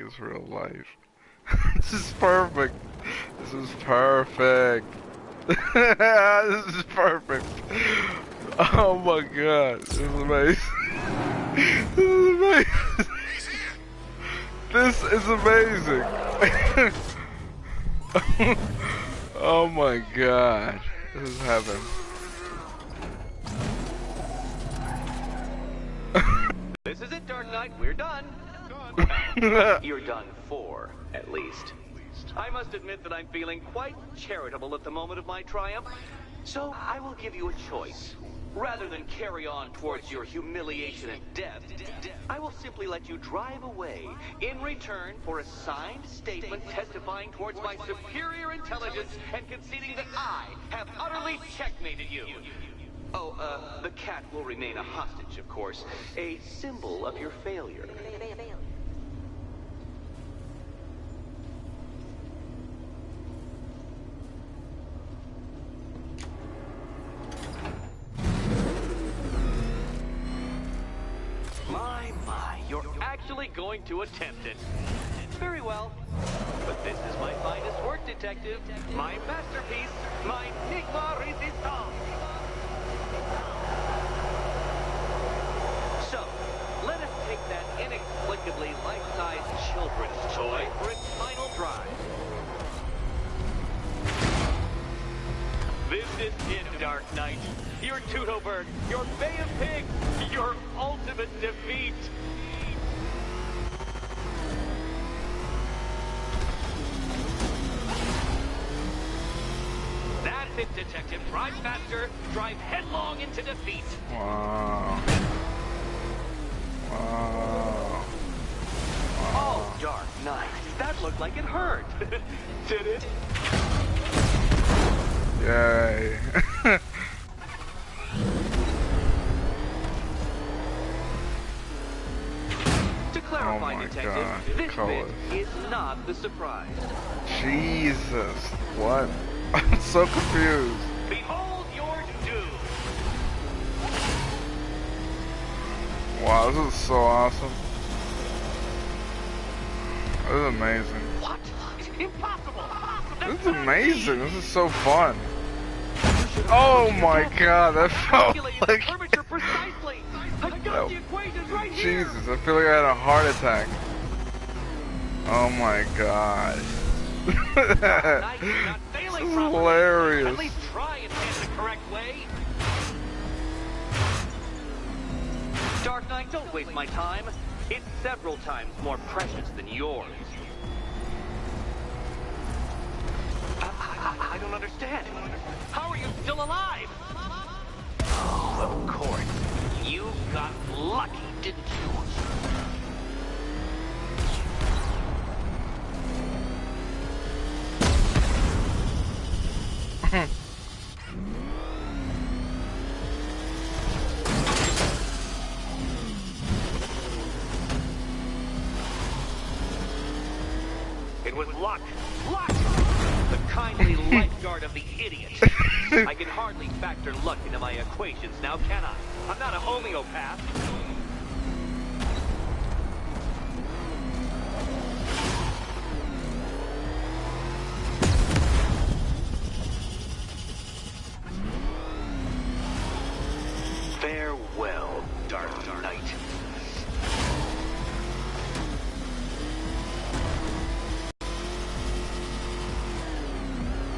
it's real life. This is perfect. This is perfect. This is perfect. Oh my god, this is amazing. This is amazing. This is amazing. Oh my god, this is heaven. This is it, Dark Knight. We're done. You're done for, at least. I must admit that I'm feeling quite charitable at the moment of my triumph. So I will give you a choice. Rather than carry on towards your humiliation and death, I will simply let you drive away in return for a signed statement testifying towards my superior intelligence and conceding that I have utterly checkmated you. Oh, the cat will remain a hostage, of course. A symbol of your failure. My, you're actually going to attempt it. Very well. But this is my finest work, detective. My masterpiece, my Enigma Resistance. So, let us take that inexplicably life-sized children's toy for its final drive. This is it, Dark Knight. Your Tutoberg, your Bay of Pigs, your ultimate defeat. That's it, Detective. Drive faster, drive headlong into defeat. Wow. Wow. Oh, Dark Knight, that looked like it hurt. Did it? Yay. To clarify, Oh my Detective, God, this colors. bit is not the surprise. Jesus. What? I'm so confused. Behold your doom. Wow, this is so awesome. This is amazing. What? Impossible! This is amazing. This is so fun. Oh my god, that felt like... Curvature precisely. I've got the equations right here. Jesus, I feel like I had a heart attack. Oh my god. Knight, you're not This failing is properly. hilarious. At least try and stand the correct way. Dark Knight, don't waste my time. It's several times more precious than yours. I don't understand. How are you still alive? Oh, of course. You got lucky, didn't you? It was luck. Luck! The kindly lifeguard of the idiot. I can hardly factor luck into my equations now, can I? I'm not a homeopath. Farewell, Dark Knight.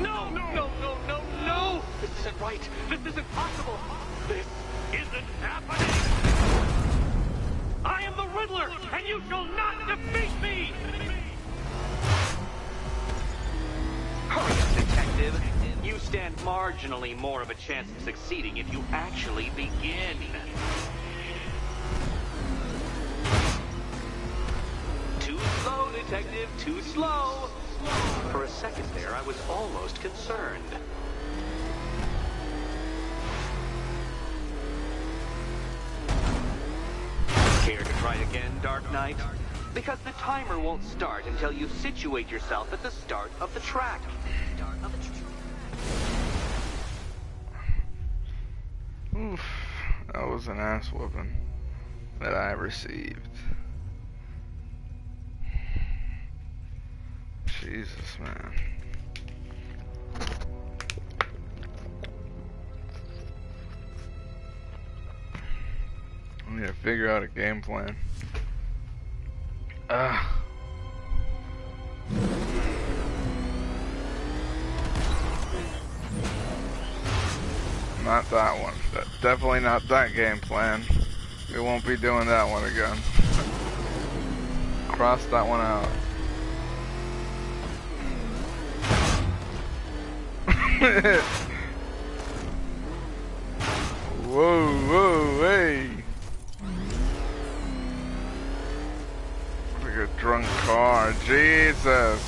No, no, no, no, no, no! This isn't right. This isn't possible. This isn't happening. I am the Riddler, and you shall not defeat me! Hurry up, Detective. You stand marginally more of a chance of succeeding if you actually begin. Too slow, Detective, too slow. For a second there, I was almost concerned. Care to try again, Dark Knight? Because the timer won't start until you situate yourself at the start of the track. Oof, that was an ass whooping. that I received. Jesus, man. I need to figure out a game plan. Not that one. Definitely not that game plan. We won't be doing that one again. Cross that one out. Whoa, whoa, hey. Like a drunk car. Jesus.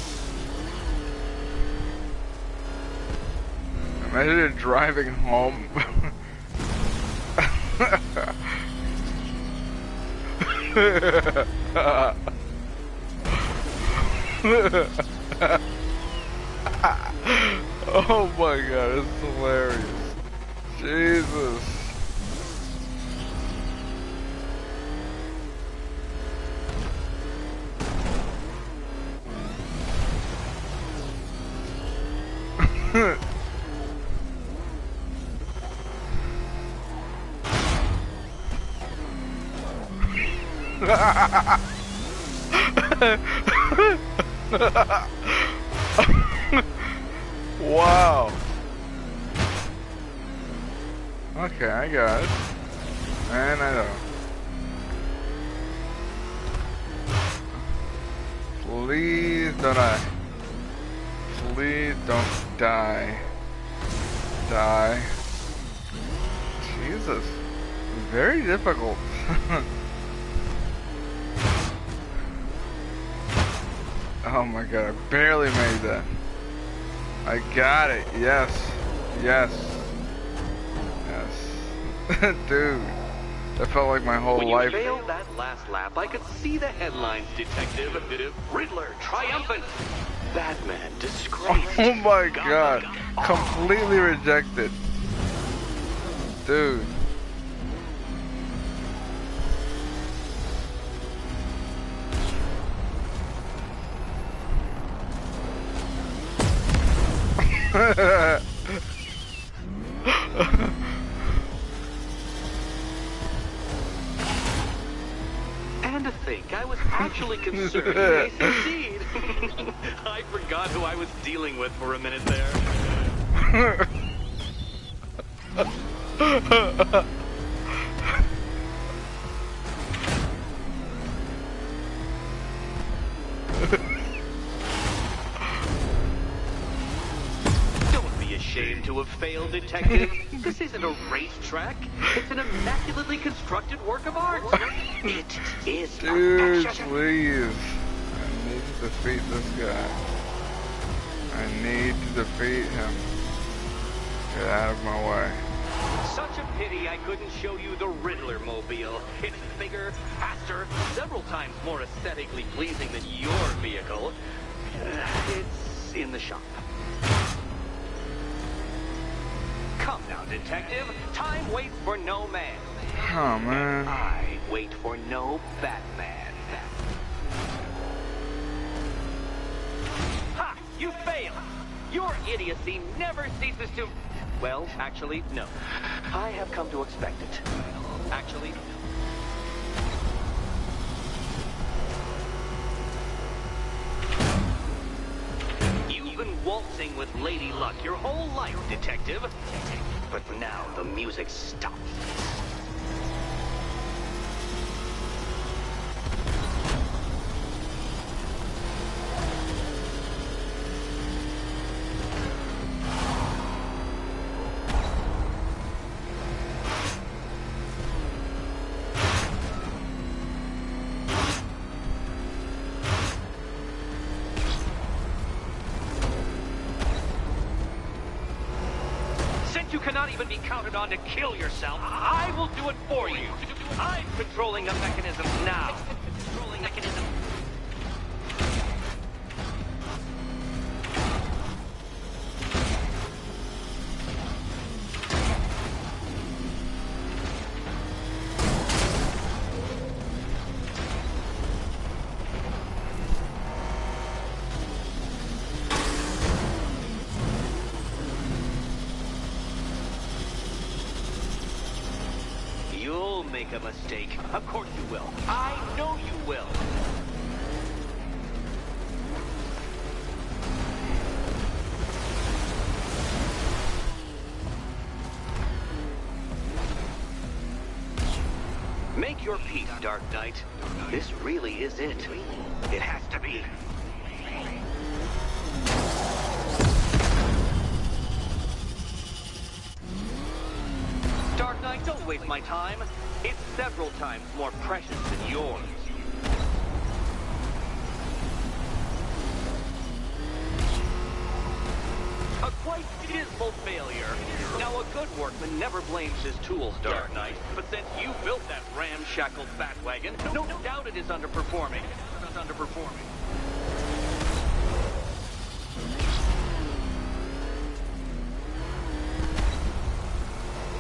Imagine driving home. Oh my god, it's hilarious. Jesus. Wow. Okay, I got it. And I know. Please don't die. Please don't die. Die. Jesus. Very difficult. Oh my god, I barely made that. I got it. Yes. Yes. Yes. Dude. That felt like my whole life. When you failed that last lap, I could see the headlines, Detective. Riddler triumphant. Batman disgraced. Oh my god. Completely rejected. Dude. And to think, I was actually concerned you may succeed. I forgot who I was dealing with for a minute there. Ashamed to have failed, Detective. This isn't a racetrack. It's an immaculately constructed work of art. It is Dude, perfection. please. I need to defeat this guy. I need to defeat him. Get out of my way. Such a pity I couldn't show you the Riddler mobile. It's bigger, faster, several times more aesthetically pleasing than your vehicle. It's in the shop. Come now, Detective. Time waits for no man. Oh, man. I wait for no Batman. Ha! You failed! Your idiocy never ceases to... Well, actually, no. I have come to expect it. Actually, you've been waltzing with Lady Luck your whole life, Detective. But now the music stops. You cannot even be counted on to kill yourself. I will do it for you. I'm controlling the mechanism now. Controlling mechanism. make a mistake. Of course you will. I know you will. Make your peace, Dark Knight. This really is it. It has to be. Dark Knight, don't waste my time. It's several times more precious than yours. A quite dismal failure. Now, a good workman never blames his tools, Dark Knight. But since you built that ramshackle Batwagon, no doubt it is underperforming. It's underperforming.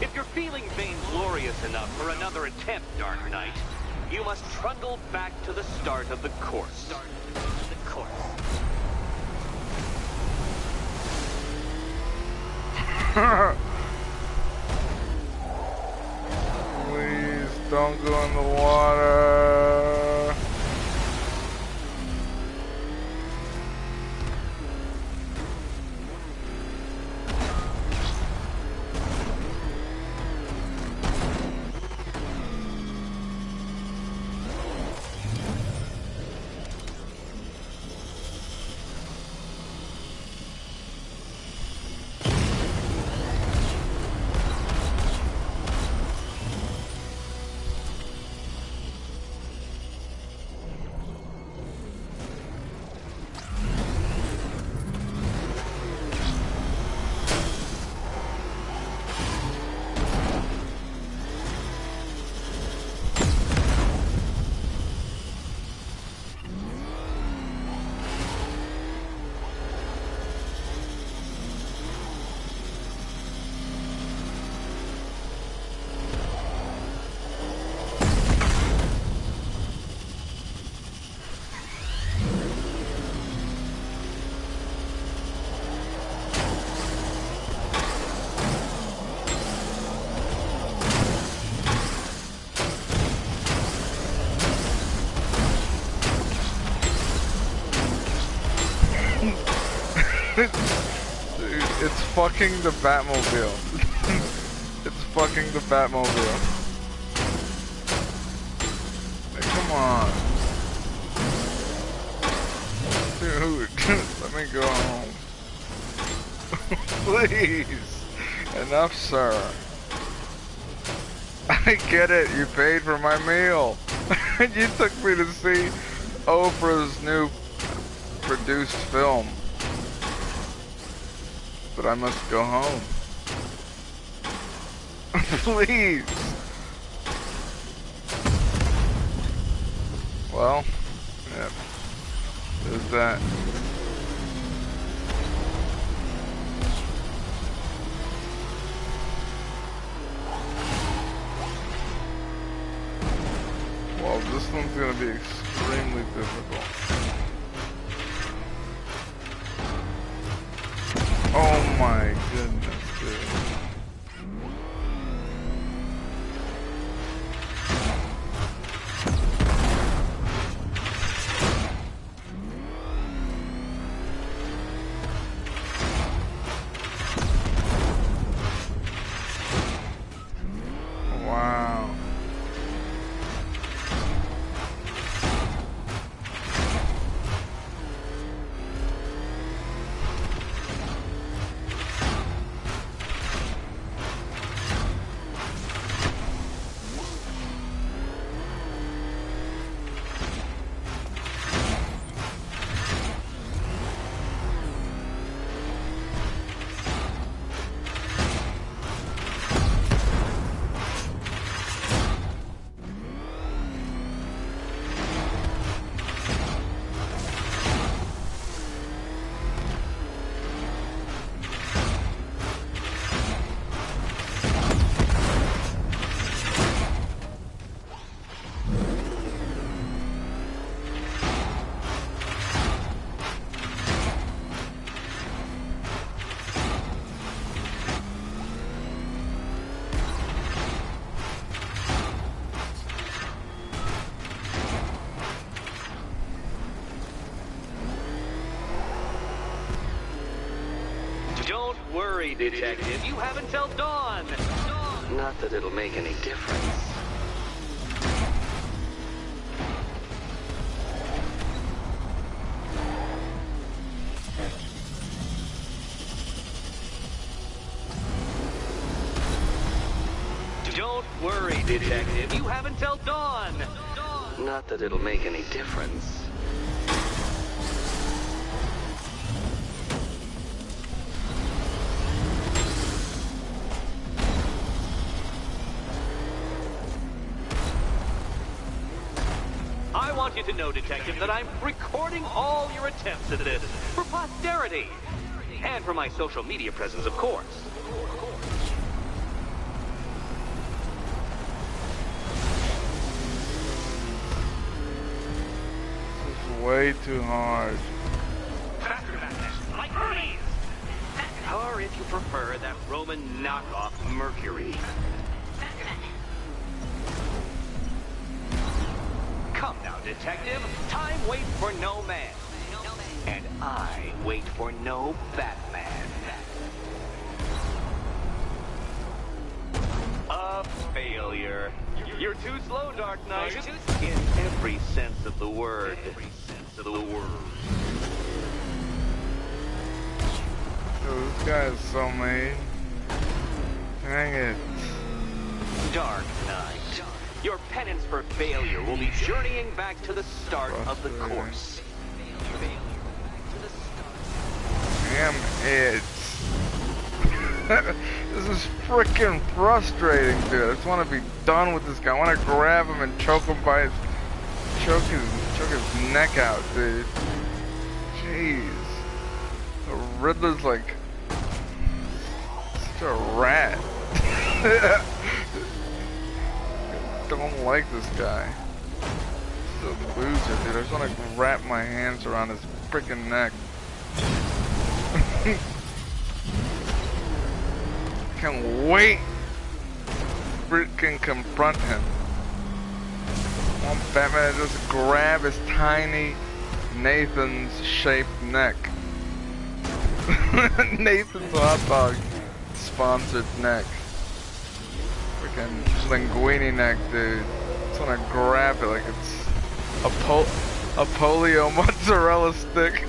If you're feeling vainglorious enough for another attempt, Dark Knight, you must trundle back to the start of the course. Please don't go in the water. Dude, it's fucking the Batmobile. It's fucking the Batmobile. Like, come on. Dude, let me go home. Please. Enough, sir. I get it, you paid for my meal. You took me to see Oprah's new produced film. But I must go home. Please. Well, yeah. There's that. Well, this one's gonna be extremely difficult. Oh my goodness, dude. Wow. Don't worry, Detective. You have until dawn. Not that it'll make any difference. Don't worry, Detective. You have until dawn. Not that it'll make any difference. I want you to know, Detective, that I'm recording all your attempts at this for posterity. And for my social media presence, of course. Way too hard. Like Hermes! Or if you prefer, that Roman knockoff Mercury. Come now, Detective. Time waits for no man. And I wait for no Batman. A failure. You're too slow, Dark Knight. In every sense of the word. Oh, this guy is so mean. Dang it. Dark Knight. Your penance for failure will be journeying back to the start of the course. Damn it. This is freaking frustrating, dude. I just want to be done with this guy. I want to grab him and choke him by his... Choke his neck out, dude. Jeez. The Riddler's like... such a rat. Don't like this guy. He's a loser, dude. I just want to wrap my hands around his freaking neck. Can't wait to freaking confront him. I want Batman to just grab his tiny Nathan's shaped neck. Nathan's hot dog sponsored neck. Freaking linguine neck, dude. Just wanna grab it like it's a polio mozzarella stick.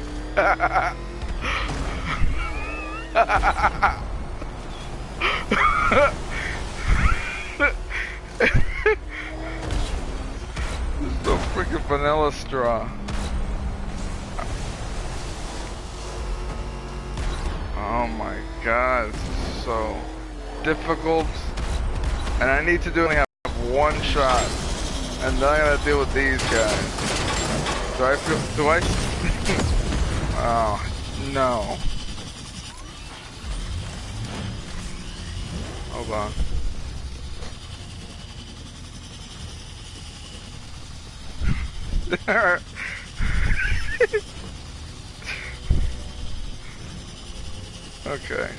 The freaking vanilla straw. Oh my god, this is so difficult. And I need to only have one shot. And then I gotta deal with these guys. Do I oh, no. Hold on. Okay.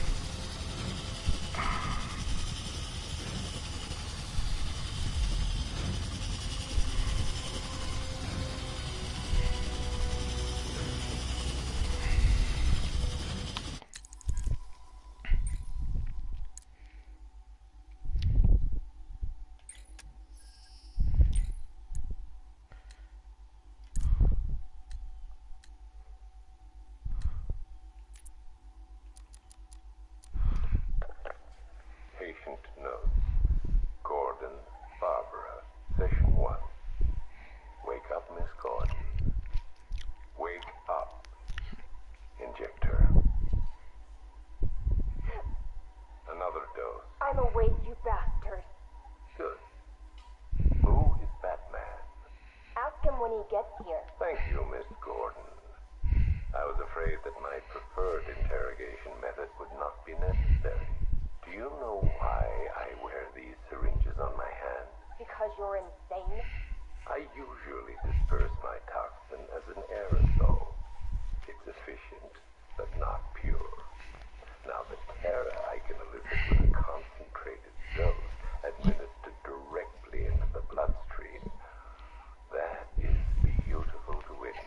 Patient notes. Gordon, Barbara, session 1. Wake up, Miss Gordon. Wake up. Inject her. Another dose. I'm awake, you bastard. Good. Who is Batman? Ask him when he gets here. Thank you, Miss Gordon. I was afraid that my preferred interrogation method would not be necessary. Do you know why I wear these syringes on my hands? Because you're insane? I usually disperse my toxin as an aerosol. It's efficient, but not pure. Now the terror I can elicit with a concentrated dose administered directly into the bloodstream, that is beautiful to witness.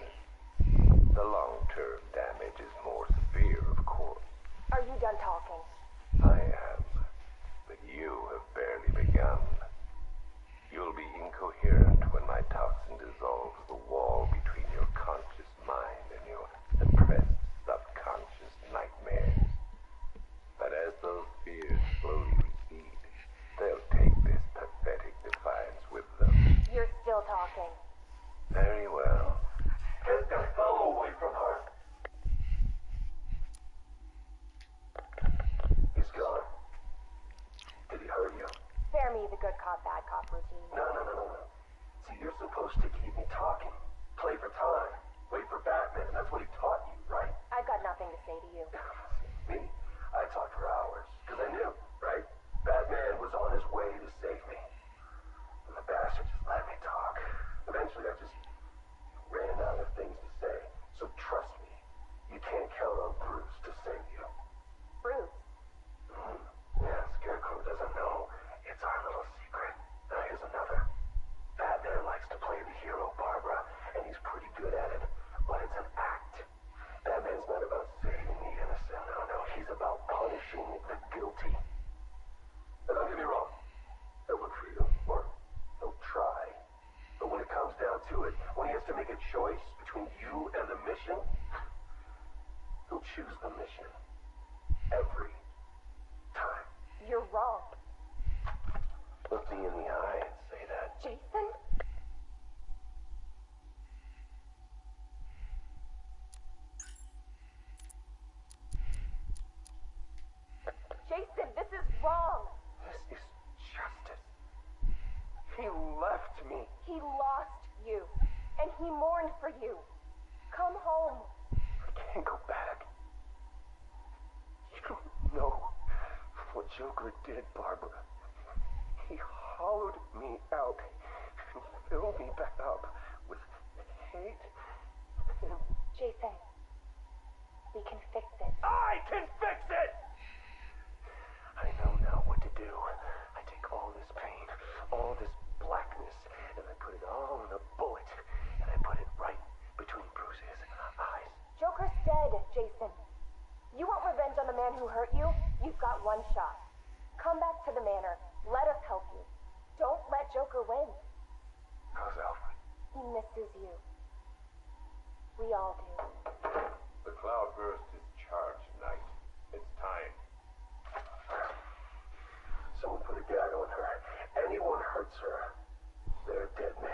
between you and the mission? You'll choose the mission. Every time. You're wrong. Look me in the eye and say that. Jason? Jason, this is wrong. This is justice. He left me. He lost you, and he mourned for you. Come home. I can't go back. You don't know what Joker did, Barbara. He hollowed me out and filled me back up with hate and... Jason, we can fix it. I can fix it! I know now what to do. I take all this pain, all this blackness, and I put it all in a bullet, and I put it right between Bruce's eyes. Joker's dead, Jason. You want revenge on the man who hurt you? You've got one shot. Come back to the manor. Let us help you. Don't let Joker win. How's Alfred? He misses you. We all do. The cloudburst is charged, Knight. It's time. Someone put a gag on her. Anyone hurts her, they're a dead man.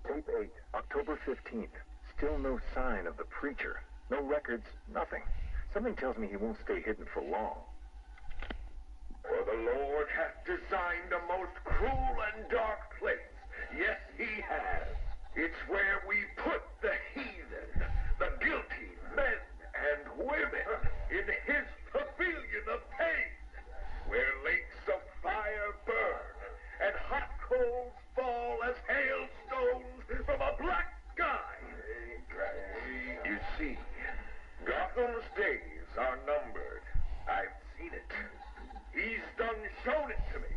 Tape 8, October 15th. Still no sign of the preacher. No records, nothing. Something tells me he won't stay hidden for long. For the Lord hath designed a most cruel and dark place. Yes, he has. It's where we put the heathen, the guilty men and women in his pavilion of pain, where lakes of fire burn and hot coals fall as hailstones from a black sky. You see, Gotham's days are numbered. I've seen it. He's done shown it to me.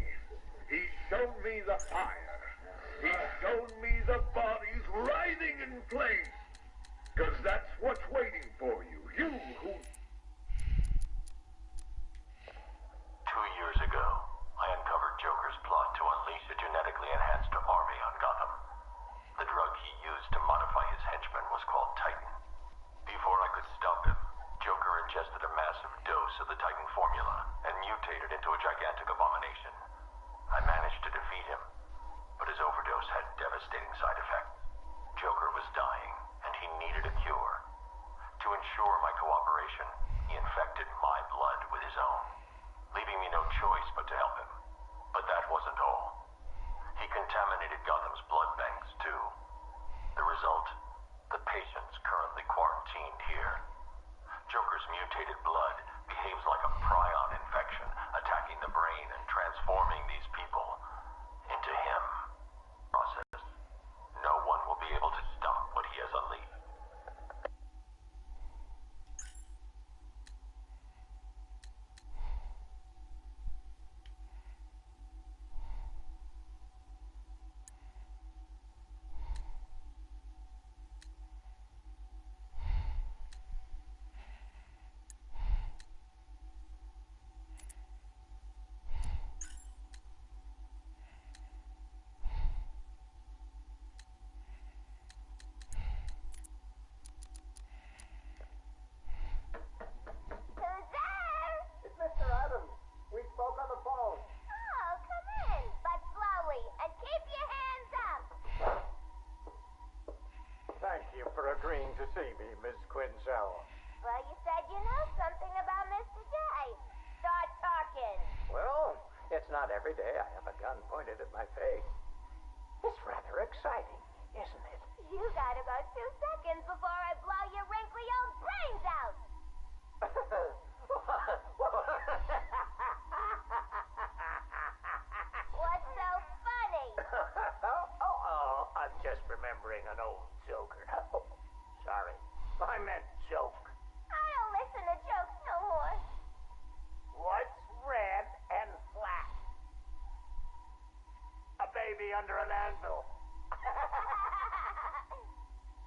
He's shown me the fire. He's shown me the bodies writhing in flames. 'Cause that's what's waiting for you. You who... 2 years ago, I uncovered Joker's plot to unleash a genetically enhanced army on Gotham. The drug he used to modify his henchmen was called Titan. Before I could stop him, Joker ingested a massive dose of the Titan formula and mutated into a gigantic abomination. I managed to defeat him, but his overdose had devastating side effects. Joker was dying, and he needed a cure. To ensure my cooperation, he infected my blood with his own, leaving me no choice but to help him. But that wasn't all. He contaminated Gotham's blood banks, too. The result? The patients currently quarantined here. Joker's mutated blood behaves like a prion infection, attacking the brain and transforming these people into him. Process. No one will be able to stop what he has unleashed. to see me, Miss Quinzel. Well, you said you know something about Mr. J. Start talking. Well, it's not every day I have a gun pointed at my face. It's rather exciting, isn't it? You got about 2 seconds before I blow your wrinkly old brains out. What's so funny? I'm just remembering an old joker. Oh, sorry, I meant joke. I don't listen to jokes no more. What's red and flat? A baby under an anvil.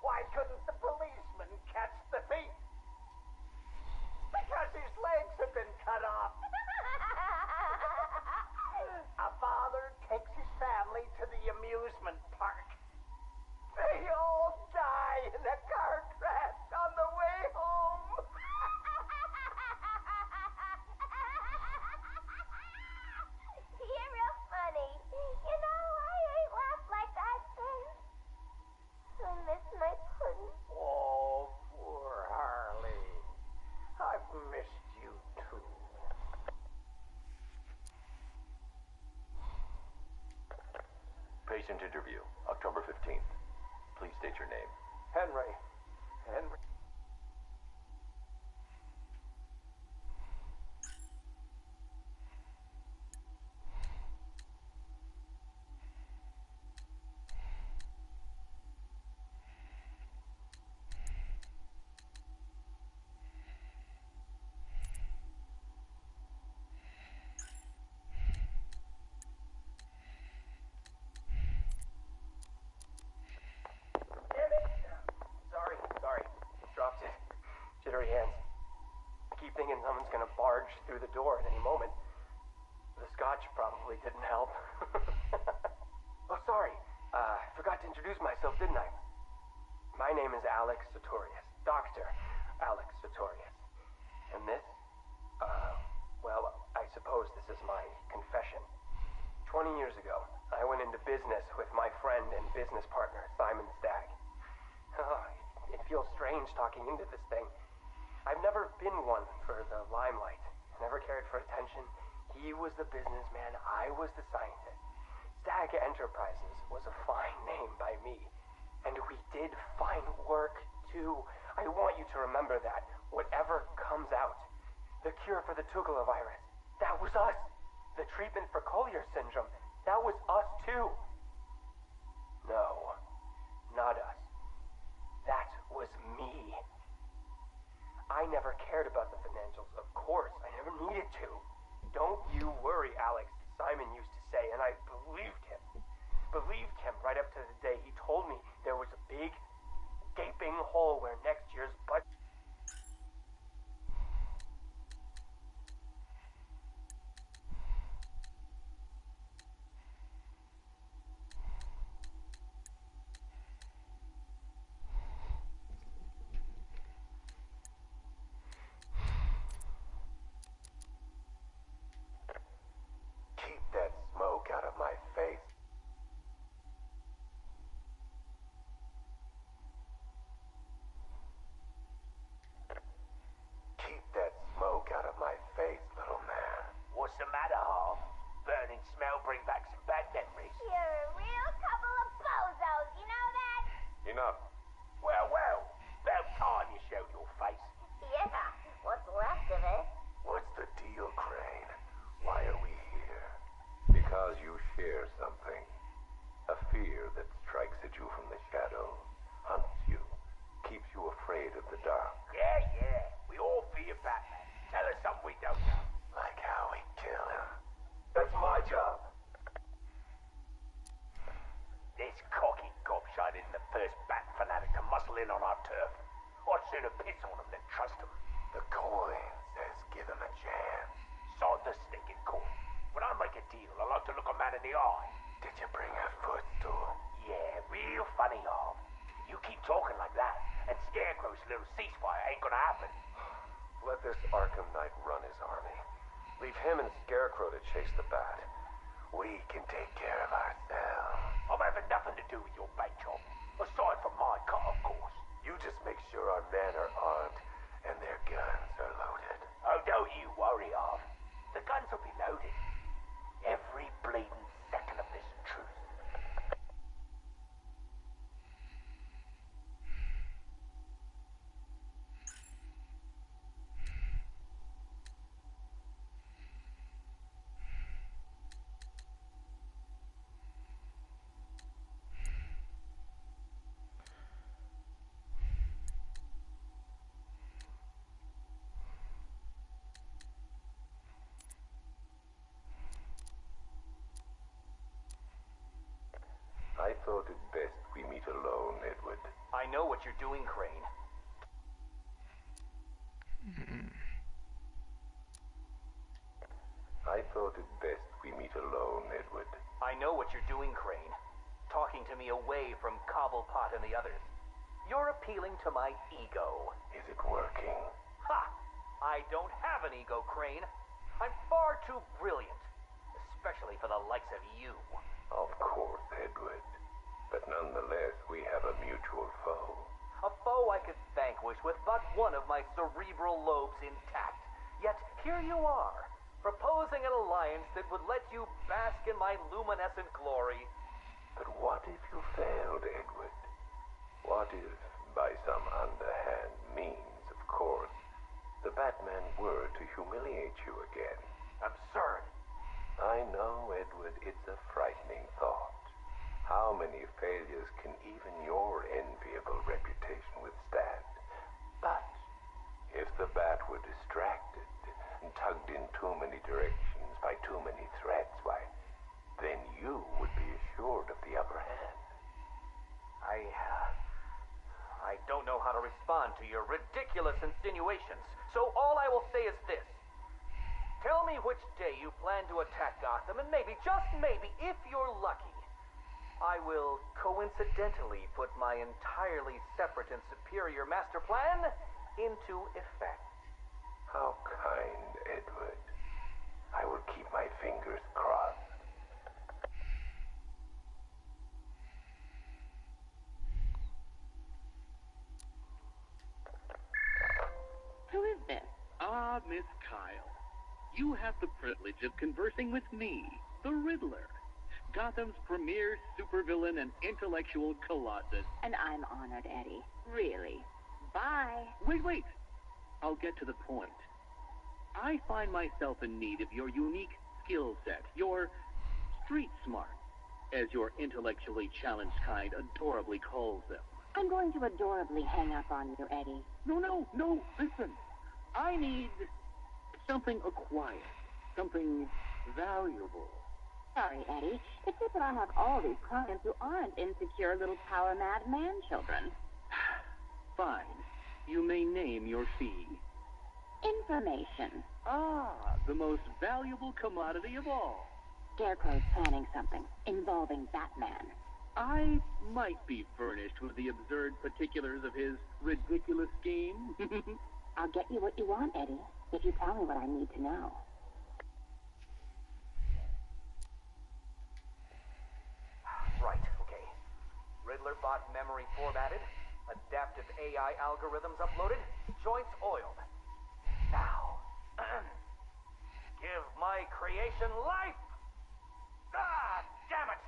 Why couldn't the policeman catch the thief? Because his legs have been cut off. A father takes his family to the amusement park. They all die in a car crash on the way home. You're real funny. You know, I ain't laughed like that since. I miss my pudding. Oh, poor Harley. I've missed you too. Patient interview, October 15th. Please state your name. Henry. Sorry. Dropped it. Jittery hands. I keep thinking someone's gonna barge through the door at any moment. The scotch probably didn't help. Oh, sorry. Forgot to introduce myself, didn't I? My name is Alex Sartorius. Dr. Alex Sartorius. And this? Well, I suppose this is my confession. 20 years ago, I went into business with my friend and business partner, Simon Stagg. Oh, it feels strange talking into this thing. I've never been one for the limelight. Never cared for attention. He was the businessman, I was the scientist. Stagg Enterprises was a fine name by me. And we did fine work, too. I want you to remember that. Whatever comes out. The cure for the Tugela virus. That was us. The treatment for Collier syndrome. That was us, too. No, not us. That was me. I never cared about the financials, of course. I never needed to. Don't you worry, Alex, Simon used to say, and I believed him. Believed him right up to the day he told me there was a big, gaping hole where next year's budget... Keep that smoke out of my face. Keep that smoke out of my face, little man. What's the matter, Hal? Burning smell bring back some bad memories. You're a real couple of bozos, you know that? Enough. Well, about time you showed your face. Yeah, what's left of it? What's the deal, Crane? Why are we here? Because you share something. A fear that strikes at you from the shadows, hunts you, keeps you afraid of the dark. Yeah. We all fear Batman. Tell us something we don't know. Like how we kill him. That's my job. This cocky gobshite isn't the first bat fanatic to muscle in on our turf. I'd sooner piss on him than trust him. The coin says give him a chance. Sod the stinking coin. When I make a deal, I like to look a man in the eye. Did you bring a footstool? Yeah, real funny, Harv. You keep talking like that, and Scarecrow's little ceasefire ain't gonna happen. Let this Arkham Knight run his army. Leave him and Scarecrow to chase the bat. We can take care of ourselves. I'm having nothing to do with your bait job. Aside from my cut, of course. You just make thought it best we meet alone, Edward. I know what you're doing, Crane. I thought it best we meet alone, Edward. I know what you're doing, Crane. Talking to me away from Cobblepot and the others. You're appealing to my ego. Is it working? Ha! I don't have an ego, Crane. I'm far too brilliant. Especially for the likes of you. Of course, Edward. But nonetheless, we have a mutual foe. A foe I could vanquish with but one of my cerebral lobes intact. Yet here you are, proposing an alliance that would let you bask in my luminescent glory. But what if you failed, Edward? What if, by some underhand means, of course, the Batman were to humiliate you again? Absurd. I know, Edward, it's a frightening thought. How many failures can even your enviable reputation withstand? But if the Bat were distracted and tugged in too many directions by too many threats, why, then you would be assured of the upper hand. I don't know how to respond to your ridiculous insinuations, so all I will say is this. Tell me which day you plan to attack Gotham, and maybe, just maybe, if you're lucky, I will coincidentally put my entirely separate and superior master plan into effect. How kind, Edward. I will keep my fingers crossed. Who is this? Ah, Miss Kyle. You have the privilege of conversing with me, the Riddler, Gotham's premier supervillain and intellectual colossus. And I'm honored, Eddie. Really. Bye. Wait. I'll get to the point. I find myself in need of your unique skill set, your street smart, as your intellectually challenged kind adorably calls them. I'm going to adorably hang up on you, Eddie. No, listen. I need something acquired, something valuable. Sorry, Eddie. It's just that I have all these clients who aren't insecure little power-mad man-children. Fine. You may name your fee. Information. Ah, the most valuable commodity of all. Scarecrow's planning something involving Batman. I might be furnished with the absurd particulars of his ridiculous scheme. I'll get you what you want, Eddie, if you tell me what I need to know. Right, okay. Riddler bot memory formatted, adaptive AI algorithms uploaded, joints oiled. Now, give my creation life! Ah, damn it!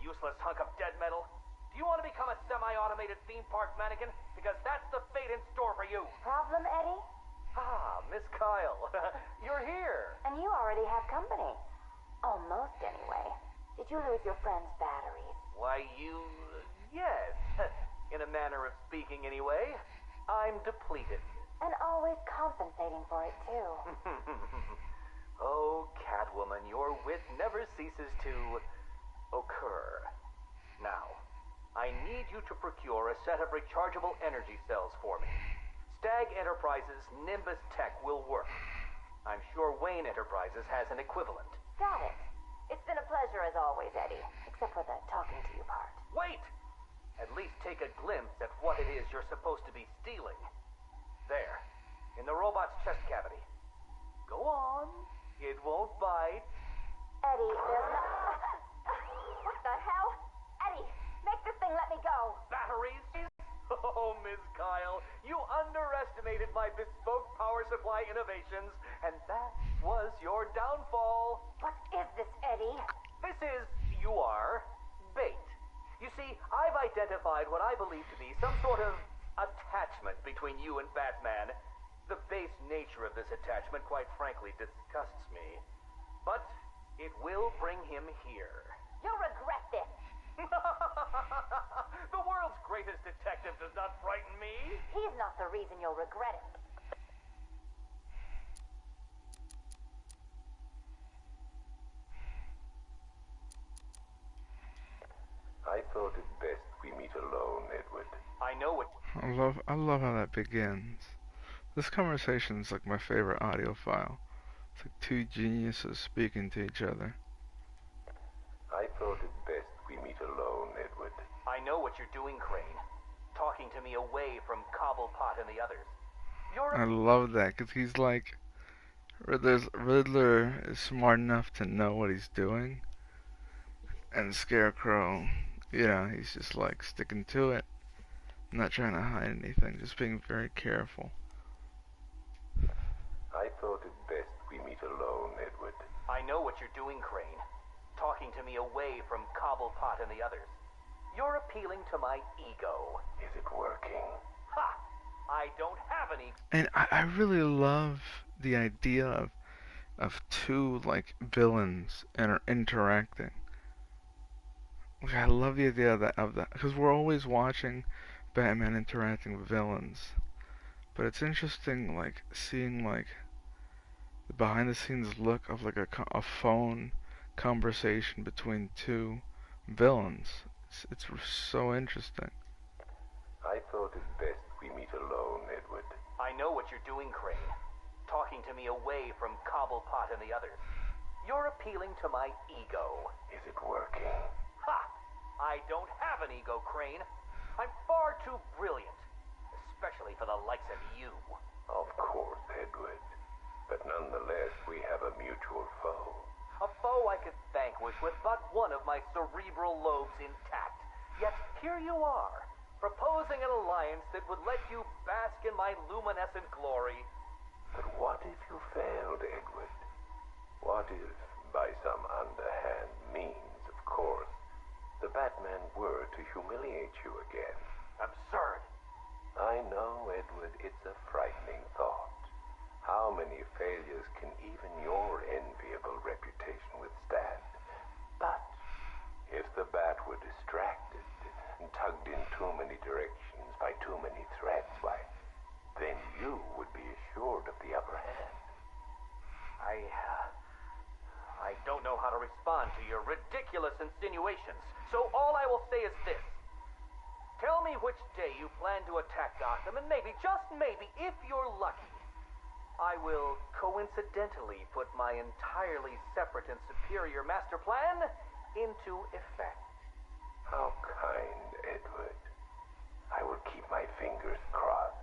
Useless hunk of dead metal. Do you want to become a semi-automated theme park mannequin? Because that's the fate in store for you. Problem, Eddie? Ah, Miss Kyle. You're here. And you already have company. Almost, anyway. Did you lose your friend's batteries? Why, yes. In a manner of speaking, anyway. I'm depleted. And always compensating for it, too. Oh, Catwoman, your wit never ceases to occur. Now, I need you to procure a set of rechargeable energy cells for me. Stag Enterprises' Nimbus Tech will work. I'm sure Wayne Enterprises has an equivalent. Got it. It's been a pleasure as always, Eddie. Except for the talking to you part. Wait! At least take a glimpse at what it is you're supposed to be stealing. There, in the robot's chest cavity. Go on. It won't bite. Eddie, there's no... What the hell? Eddie, make this thing let me go. Batteries? Oh, Miss Kyle, you underestimated my bespoke power supply innovations, and that was your downfall. What is this, Eddie? This is, you are, bait. You see, I've identified what I believe to be some sort of attachment between you and Batman. The base nature of this attachment, quite frankly, disgusts me. But it will bring him here. You'll regret this. The world's greatest detective does not frighten me. He's not the reason you'll regret it. I thought I love how that begins. This conversation is like my favorite audio file. It's like two geniuses speaking to each other. I thought it best we meet alone, Edward. I know what you're doing, Crane. Talking to me away from Cobblepot and the others. I love that, because he's like, Riddler is smart enough to know what he's doing, and Scarecrow, he's just like sticking to it, not trying to hide anything, just being very careful. I thought it best we meet alone, Edward. I know what you're doing, Crane. Talking to me away from Cobblepot and the others. You're appealing to my ego. Is it working? Ha! I don't have any. And I really love the idea of two like villains interacting. Like, I love the idea of that because we're always watching Batman interacting with villains, but it's interesting like seeing like the behind the scenes look of like a phone conversation between two villains. It's so interesting. I thought it best we meet alone, Edward. I know what you're doing, Crane. Talking to me away from Cobblepot and the others. You're appealing to my ego. Is it working? Ha! I don't have an ego, Crane. I'm far too brilliant. Especially for the likes of you. Of course, Edward. But nonetheless, we have a mutual foe. A foe I could vanquish with but one of my cerebral lobes intact. Yet here you are, proposing an alliance that would let you bask in my luminescent glory. But what if you failed, Edward? What if, by some underhand means, of course, the Batman were to humiliate you again? Absurd. I know, Edward, it's a frightening thought. How many failures can even your enviable reputation withstand? But if the Bat were distracted and tugged in too many directions by too many threats, why, then you would be assured of the upper hand. I don't know how to respond to your ridiculous insinuations, so all I will say is this. Tell me which day you plan to attack Gotham, and maybe, just maybe, if you're lucky, I will coincidentally put my entirely separate and superior master plan into effect. How kind, Edward. I will keep my fingers crossed.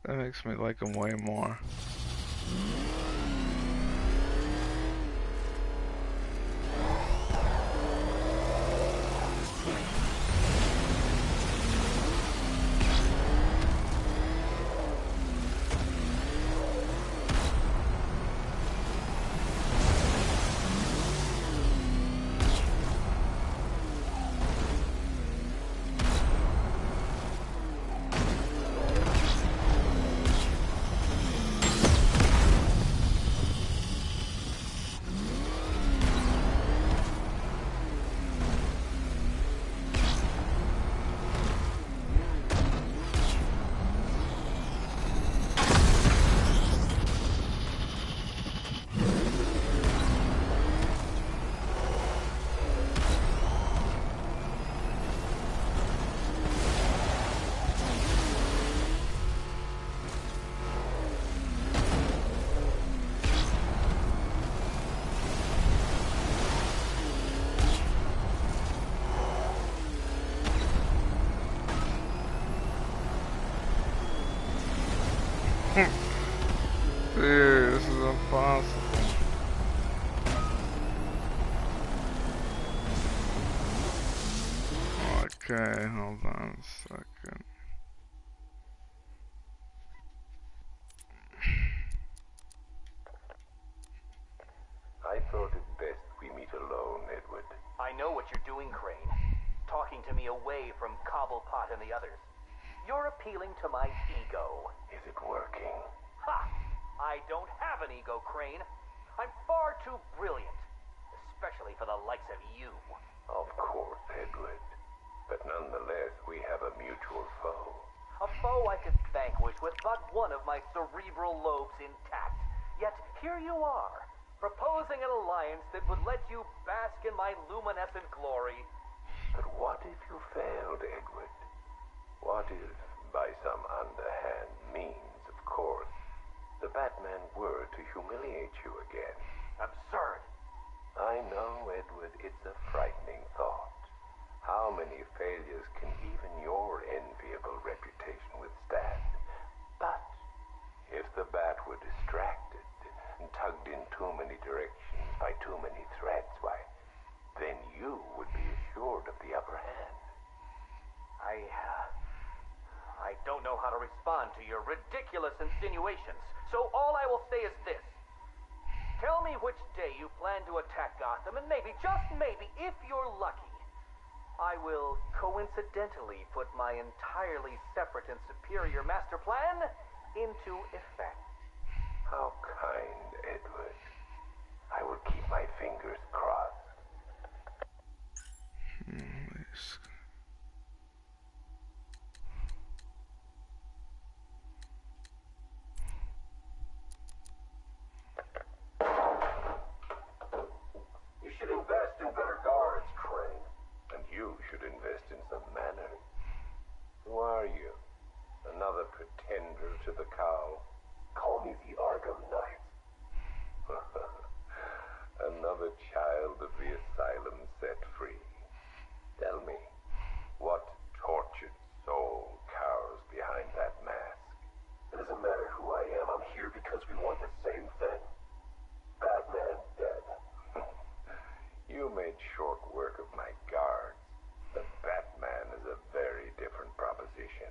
That makes me like him way more. Dude, this is impossible. Okay, hold on a second. I thought it best we meet alone, Edward. I know what you're doing, Crane. Talking to me away from Cobblepot and the others. You're appealing to my ego. Is it working? Ha! I don't have an ego, Crane. I'm far too brilliant. Especially for the likes of you. Of course, Edward. But nonetheless, we have a mutual foe. A foe I could vanquish with but one of my cerebral lobes intact. Yet here you are, proposing an alliance that would let you bask in my luminescent glory. But what if you failed, Edward? What if, by some underhand means, of course, the Batman were to humiliate you again? Absurd. I know, Edward, it's a frightening thought. How many failures can even your enviable reputation withstand? But if the Bat were distracted and tugged in too many directions by too many threats, why, then you would be assured of the upper hand. I don't know how to respond to your ridiculous insinuations, so all I will say is this. Tell me which day you plan to attack Gotham, and maybe, just maybe, if you're lucky, I will coincidentally put my entirely separate and superior master plan into effect. How kind, Edward. I will keep my fingers crossed. You should invest in better guards, Crane. And you should invest in some manners. Who are you? Another pretender to the cowl? Call me the Arkham Knight. Another child of the asylum set free. Tell me, what tortured soul cowers behind that mask? It doesn't matter who I am. I'm here because we want the same thing. Batman dead. You made short work of my guards. The Batman is a very different proposition.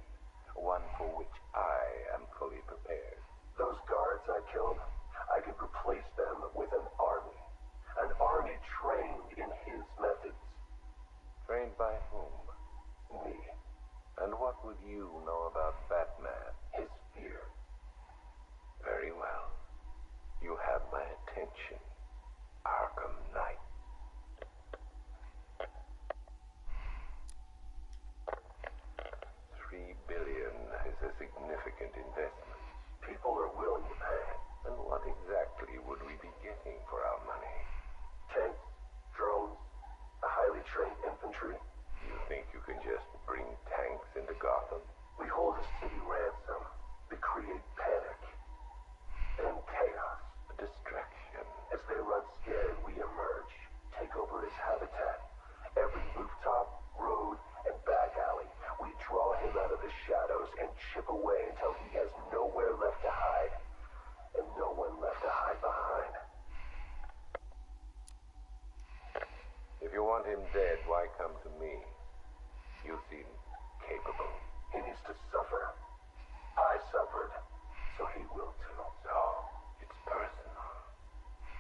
One for which I am fully prepared. Those guards I killed, I could replace them with an army. An army trained in his methods. Trained by whom? Me. And what would you know about Batman? His fear. Very well. You have my attention, Arkham Knight. $3 billion is a significant investment. People are willing to pay. And what exactly would we be getting for our money? Tanks, drones, a highly trained infantry. You think you can just bring tanks into Gotham? We hold a city ransom. We create panic. Then chaos. A distraction. As they run scared, we emerge. Take over his habitat. Every rooftop, road, and back alley. We draw him out of the shadows and chip away until he has nowhere left to hide. And no one left to hide behind. If you want him dead, why come to me? You seem capable. He needs to suffer. I suffered, so he will too. So, it's personal.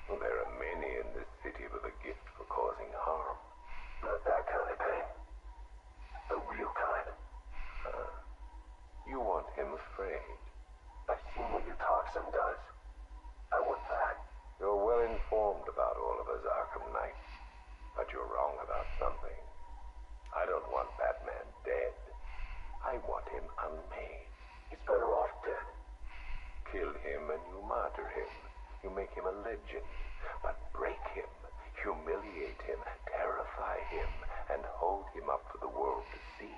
Well, there are many in this city with a gift for causing harm. Not that kind of pain. The real kind. You want him afraid. I've seen what your toxin does. I want that. You're well informed about all of us, Arkham Knight. But you're wrong about something. I don't want Batman dead. I want him unmade. He's better off dead. Kill him and you martyr him. You make him a legend. But break him, humiliate him, terrify him, and hold him up for the world to see.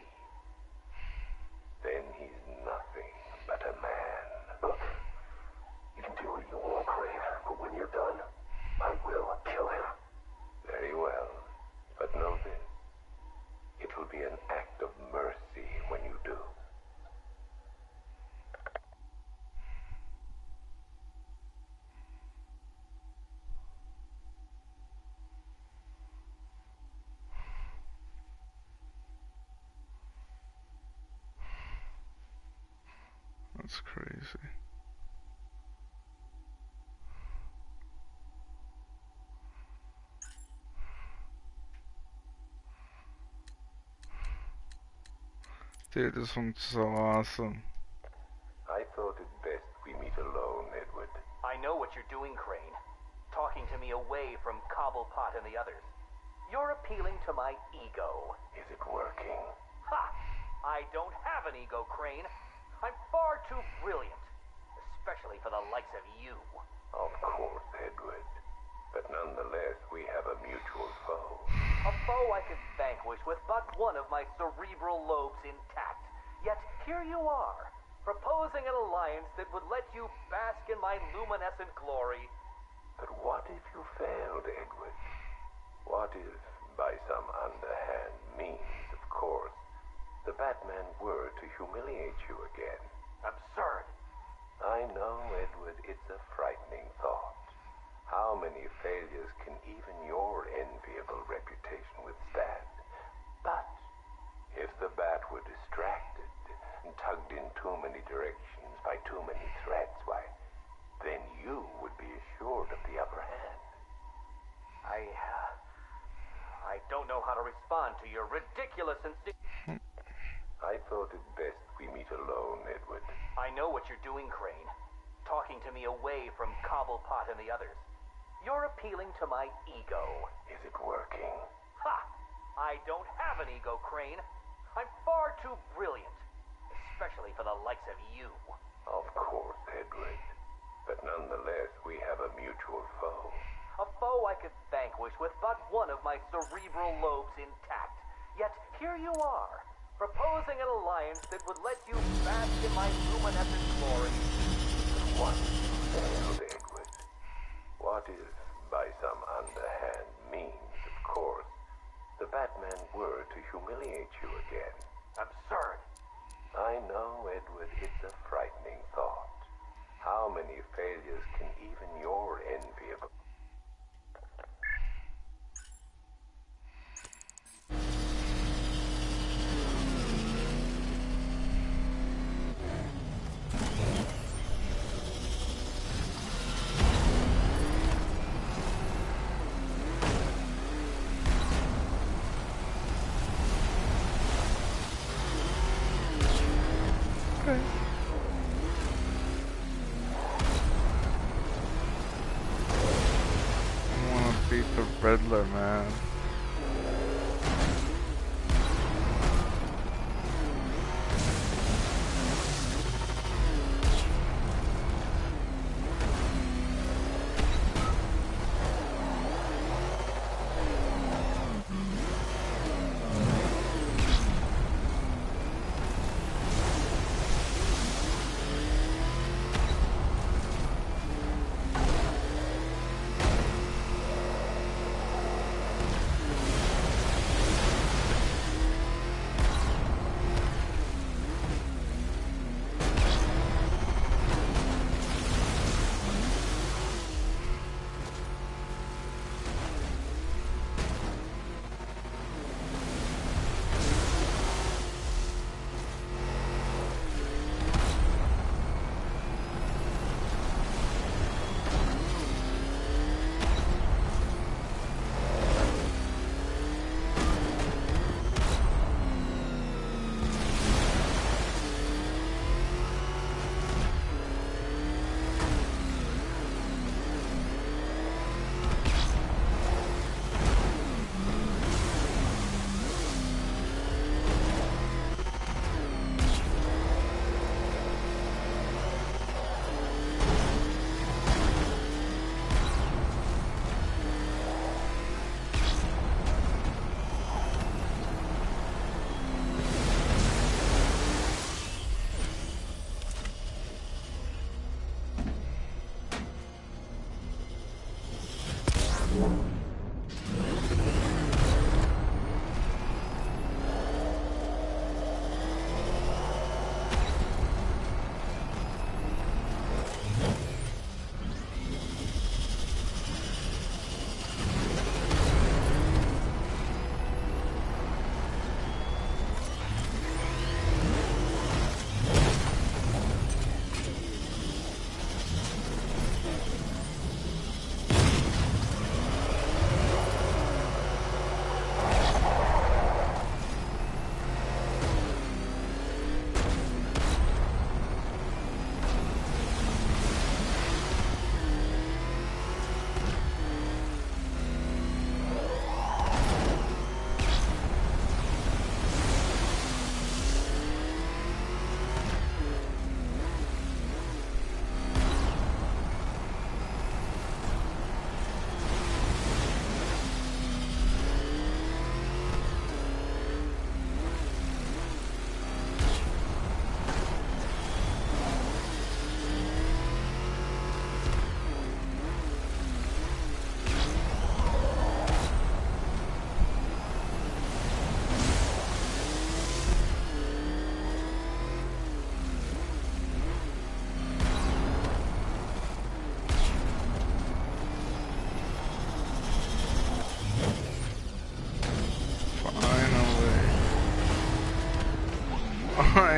Then he's nothing but a man. Look, you can do what you want, Crane, but when you're done, I will kill him. Very well, but know this. It will be an act of mercy when you do. That's crazy. Dude, this one's so awesome. I thought it best we meet alone, Edward. I know what you're doing, Crane. Talking to me away from Cobblepot and the others. You're appealing to my ego. Is it working? Ha! I don't have an ego, Crane. I'm far too brilliant. Especially for the likes of you. Of course, Edward. But nonetheless, we have a mutual foe. A foe I could vanquish with but one of my cerebral lobes intact. Yet here you are, proposing an alliance that would let you bask in my luminescent glory. But what if you failed, Edward? What if, by some underhand means, of course, the Batman were to humiliate you again? Absurd. I know, Edward, it's a frightening thought. How many failures can even your enviable reputation withstand? But if the Bat were distracted and tugged in too many directions by too many threats, why, then you would be assured of the upper hand. I don't know how to respond to your ridiculous I thought it best we meet alone, Edward. I know what you're doing, Crane. Talking to me away from Cobblepot and the others. You're appealing to my ego. Is it working? Ha! I don't have an ego, Crane. I'm far too brilliant. Especially for the likes of you. Of course, Edward. But nonetheless, we have a mutual foe. A foe I could vanquish with but one of my cerebral lobes intact. Yet here you are, proposing an alliance that would let you bask in my luminescent glory. What failed, Edward? What if, by some underhand means, of course, the Batman were to humiliate you again? Absurd. I know, Edward, it's a frightening thought. How many failures can even your enviable... I wanna beat the Riddler, man.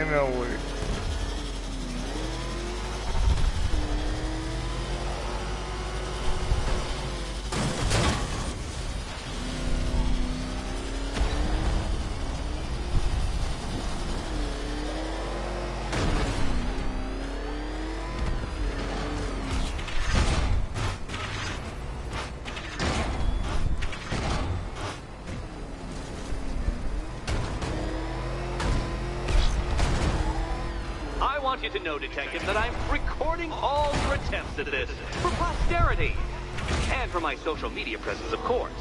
Finally. I want you to know, Detective, that I'm recording all your attempts at this for posterity. And for my social media presence, of course.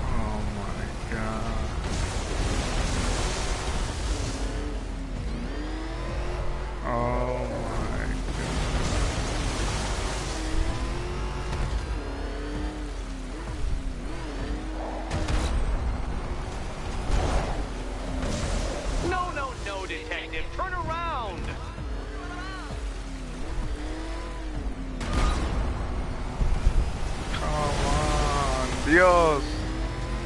Oh my god. Oh my No, no, no, Detective. Turn around. Come on, Dios.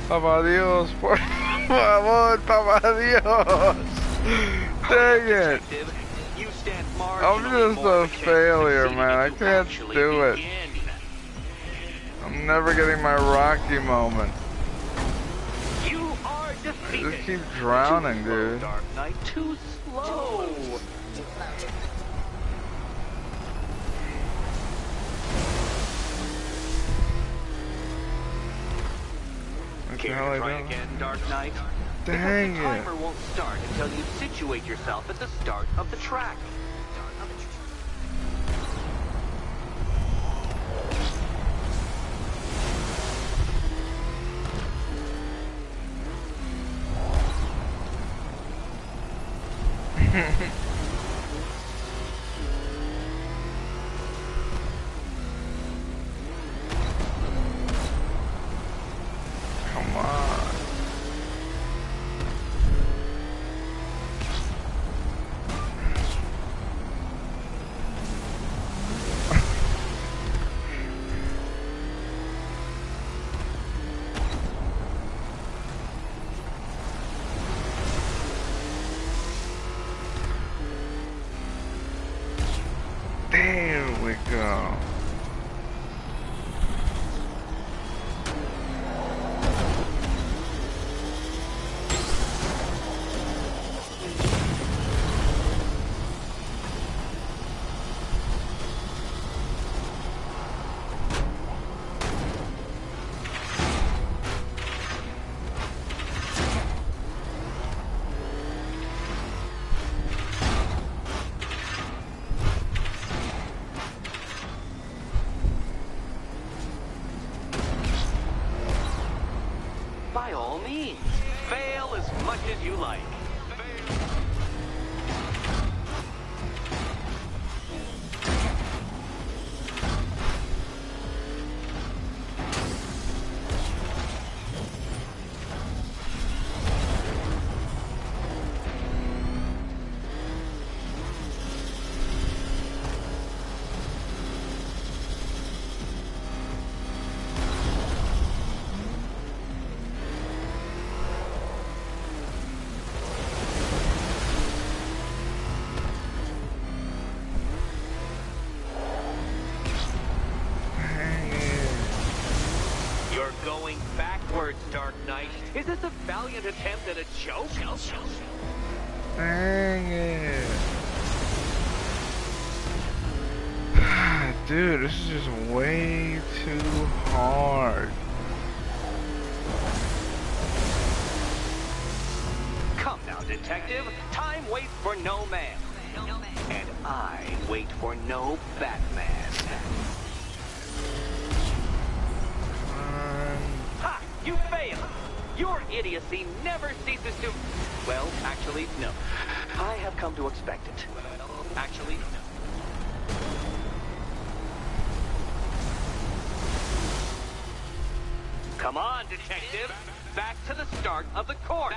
Papa Dios, por favor, Papa Dios. Dang it. Detective, you stand I'm marginally just more a of a chance of failure, succeeding man. I if you can't actually do it. begin. I'm never getting my Rocky moment. You are I defeated. just keep drowning, Too slow, dude. Dark Knight, too slow. What the Care hell to I try doing? again, Dark Knight? Dang Because the it. timer won't start until you situate yourself at the start of the track. Come on. There we go. By all means, fail as much as you like. Dang it. You're going backwards, Dark Knight. Is this a valiant attempt at a joke? Dang it. Dude, this is just way too hard. Come now, Detective. Time waits for no man. And I wait for no Batman. Ha! You failed! Your idiocy never ceases to... Well, actually, no. I have come to expect it. Actually, no. Come on, Detective. Back to the start of the course.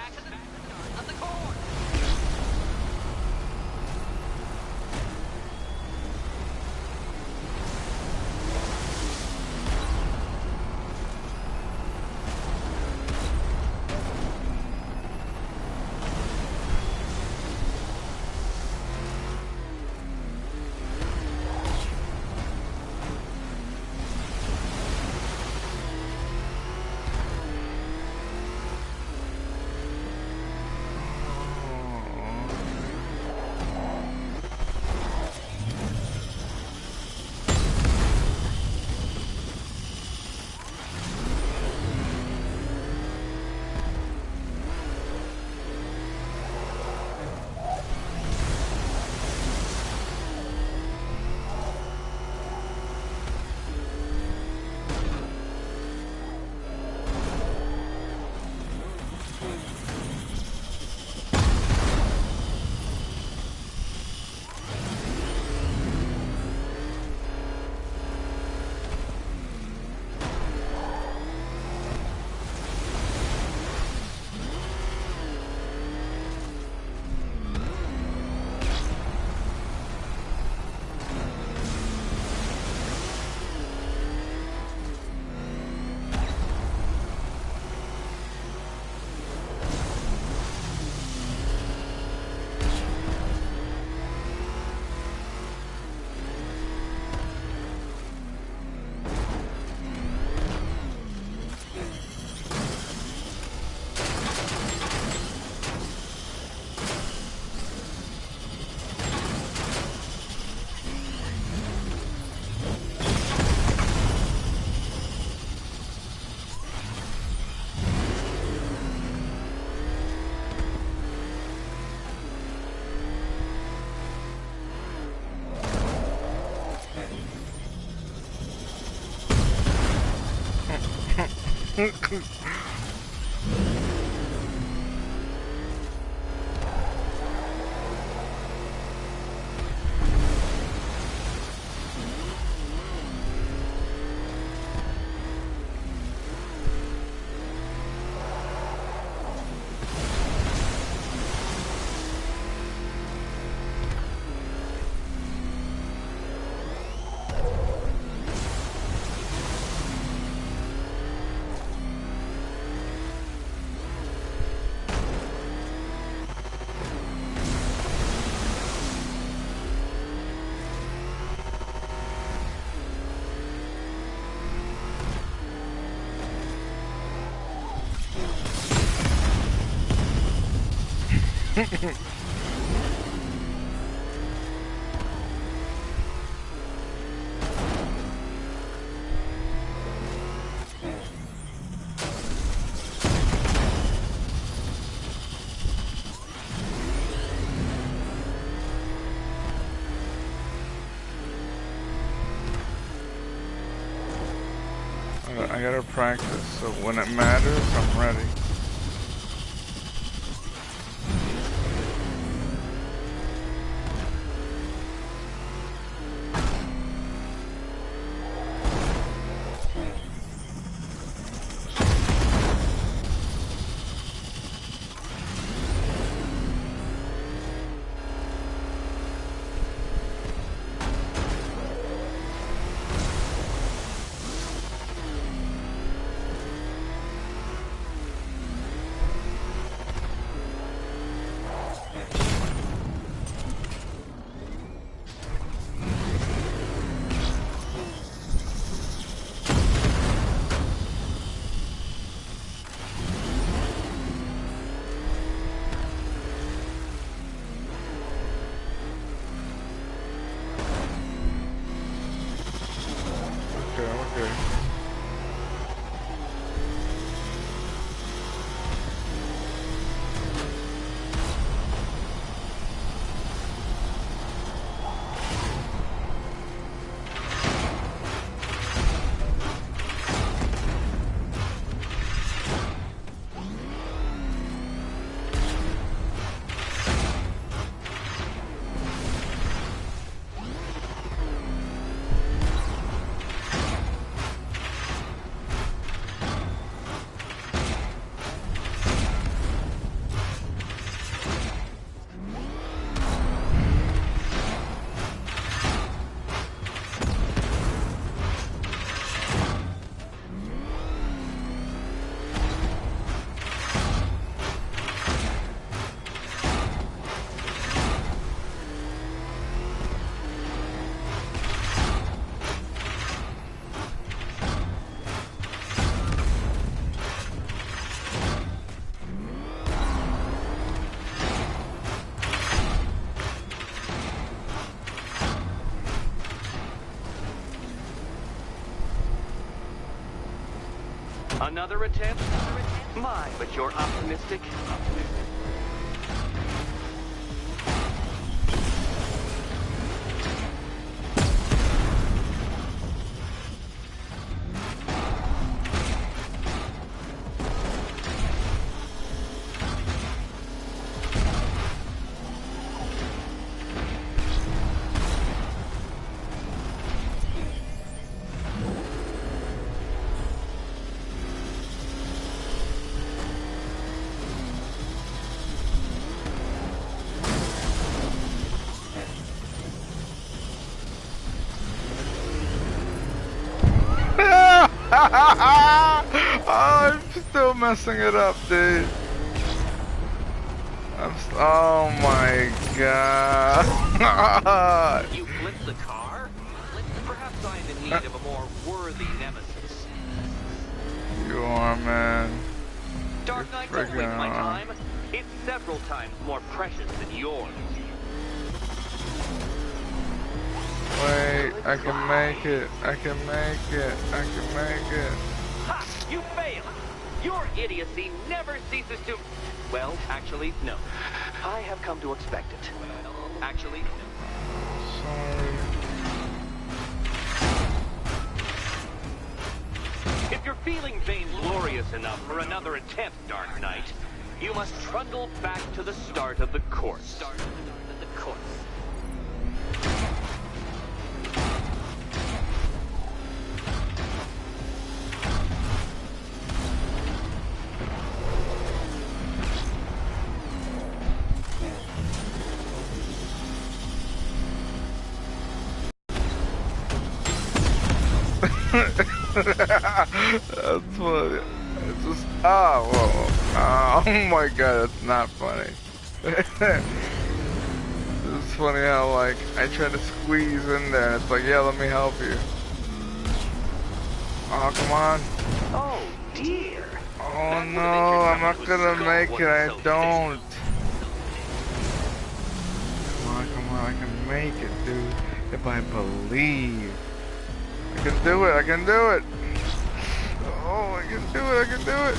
I gotta practice, so when it matters, I'm ready. Another attempt? My, but you're optimistic. I'm still messing it up, dude. Oh my god. You flipped the car? Perhaps I am in need of a more worthy nemesis. You are, man. Dark Knight, don't waste my time. It's several times more precious than yours. Wait, I can make it. I can make it. I can make it. Ha! You failed! Your idiocy never ceases to... Well, actually, no. I have come to expect it. Actually, no. Sorry. If you're feeling vainglorious enough for another attempt, Dark Knight, you must trundle back to the start of the course. That's funny. It's just, oh, whoa. Oh my god, that's not funny. It's funny how, like, I try to squeeze in there and it's like, yeah, let me help you. Oh, come on. Oh, dear. Oh no, I'm not gonna make it, I don't. Come on, I can make it, dude. If I believe. I can do it, I can do it. Oh, I can do it, I can do it.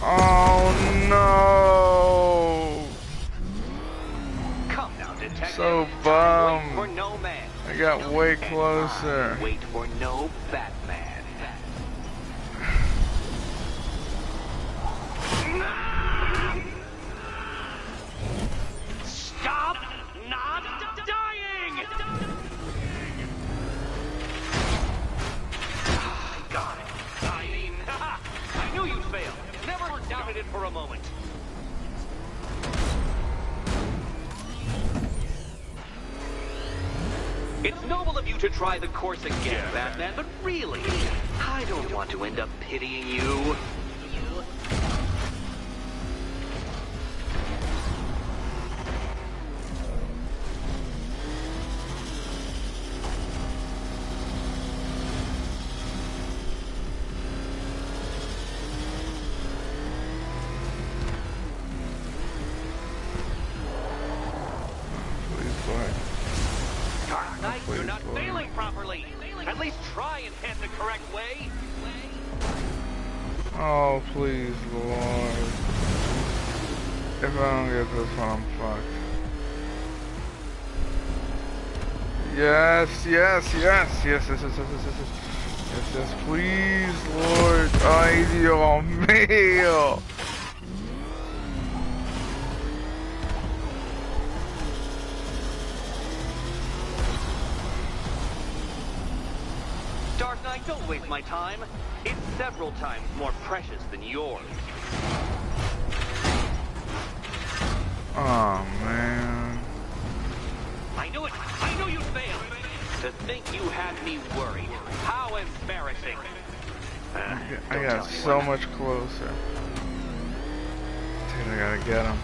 Oh no. Come now, detective. So bummed. Wait for no man. I got way closer. Wait for no Batman. Stop not dying! Got it. I mean, I knew you'd fail. Never doubted it for a moment. It's noble of you to try the course again, Batman, but really, I don't want to end up pitying you. You're not failing properly. At least try and head the correct way. Oh, please, Lord. If I don't get this one, I'm fucked. Yes, yes, yes, yes, yes, yes, yes, yes, yes, yes, yes, please, Lord. Ay, Dios mío. Dark Knight, don't waste my time. It's several times more precious than yours. Oh, man. I knew it. I knew you'd fail. To think you had me worried. How embarrassing. I got so much closer. Dude, I gotta get him.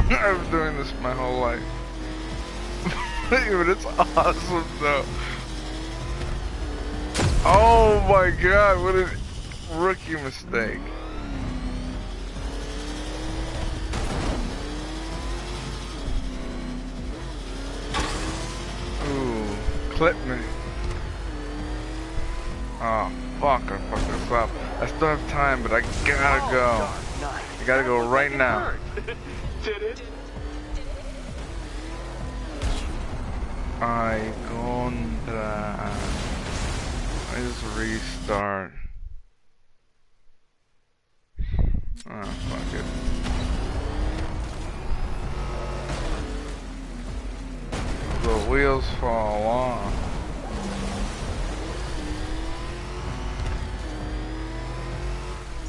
I've been doing this my whole life. But it's awesome though. Oh my god, what a rookie mistake. clip me. Oh, fuck, I fucked this up. I still have time, but I gotta go. I gotta go right now. Did it? I contra. I just restart. Oh, fuck it. The wheels fall off.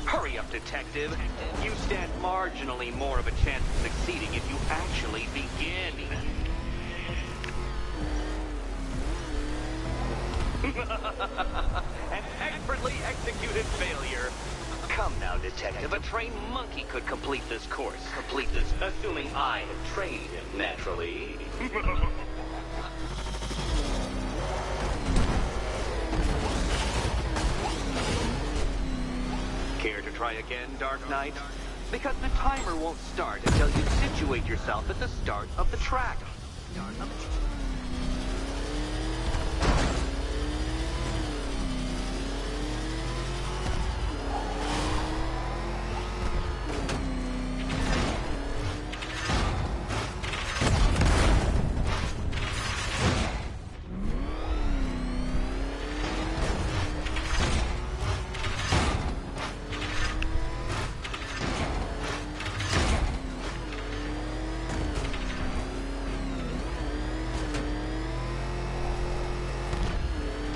Hurry up, detective. You stand marginally more of a chance of succeeding if you actually begin. An expertly executed failure. Come now, detective. A trained monkey could complete this course. Assuming I have trained him, naturally. Care to try again, Dark Knight? Because the timer won't start until you situate yourself at the start of the track.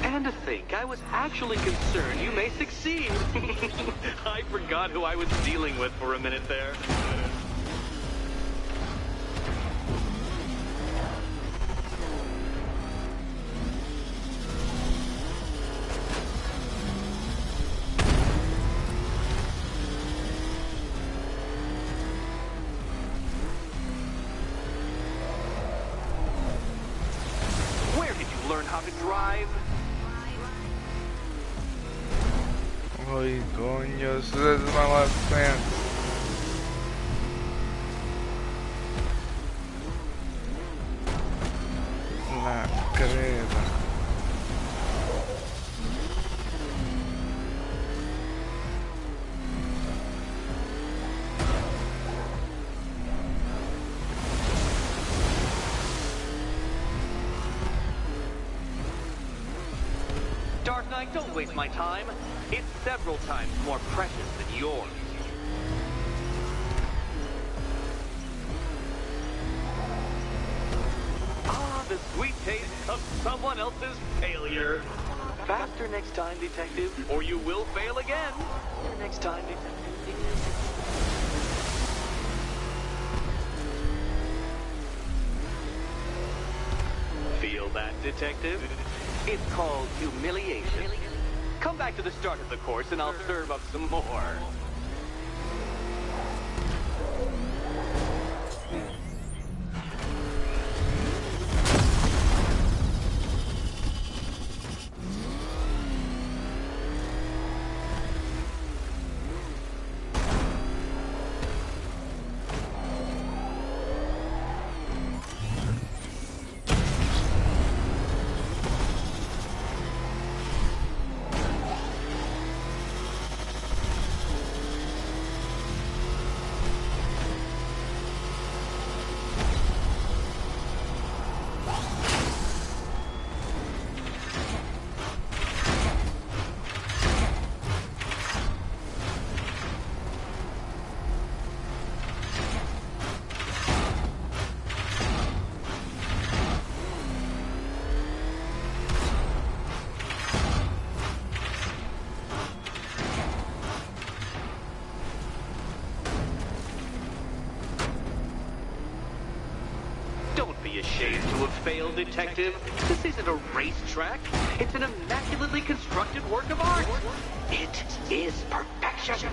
And to think, I was actually concerned you may succeed. I forgot who I was dealing with for a minute there. Where did you learn how to drive? Ay, coño, this is my last chance. La crema. Dark Knight, don't waste my time. It's several times more precious than yours. Ah, the sweet taste of someone else's failure. Faster next time, detective, or you will fail again. Next time, detective. Feel that, detective? It's called humiliation. Come back to the start of the course and I'll serve up some more. Don't be ashamed to have failed, detective. This isn't a racetrack. It's an immaculately constructed work of art. It is perfection.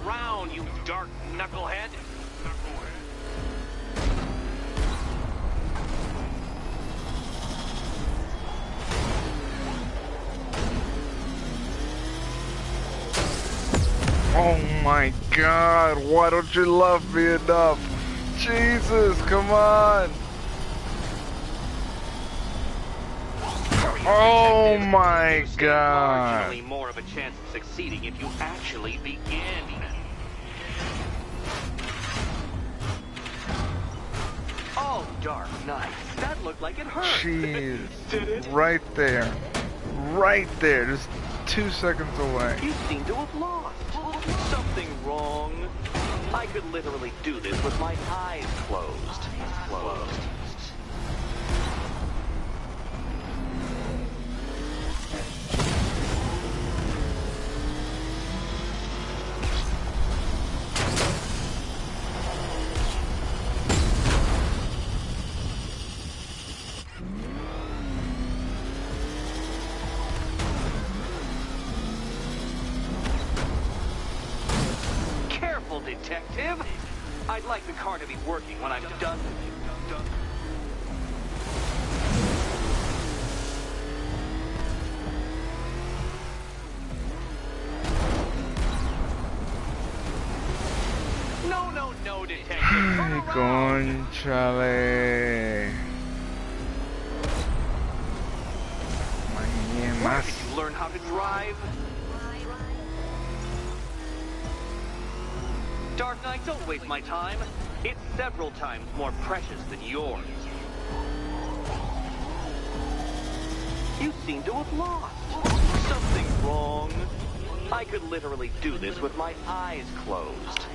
around, you dark knucklehead. Oh my god, why don't you love me enough? Jesus, come on! Oh my god! Marginally more of a chance of succeeding if you actually begin. Oh, Dark Knight, that looked like it hurt. Jeez, Did it? right there, just 2 seconds away. You seem to have lost. Something wrong? I could literally do this with my eyes closed. Detective, I'd like the car to be working when I'm done with you. No, detective. Conchale. Where did you learn how to drive? Dark Knight, don't waste my time. It's several times more precious than yours. You seem to have lost. Something wrong? I could literally do this with my eyes closed.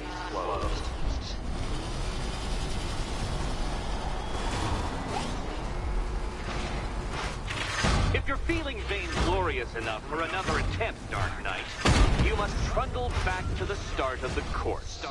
If you're feeling vainglorious enough for another attempt, Dark Knight, you must trundle back to the start of the course.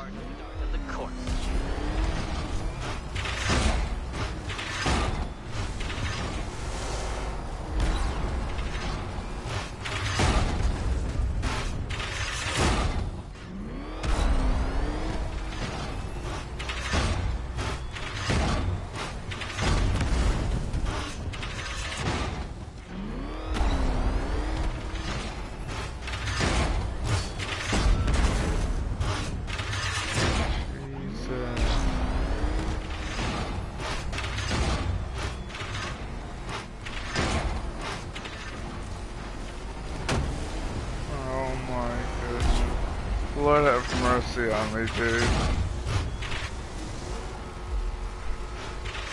Lord have mercy on me, dude.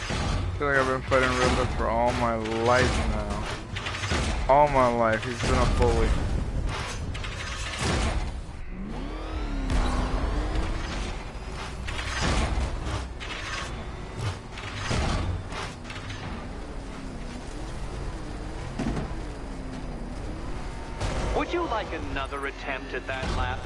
I feel like I've been fighting Riddler for all my life now. All my life, he's been a bully. Would you like another attempt at that lap?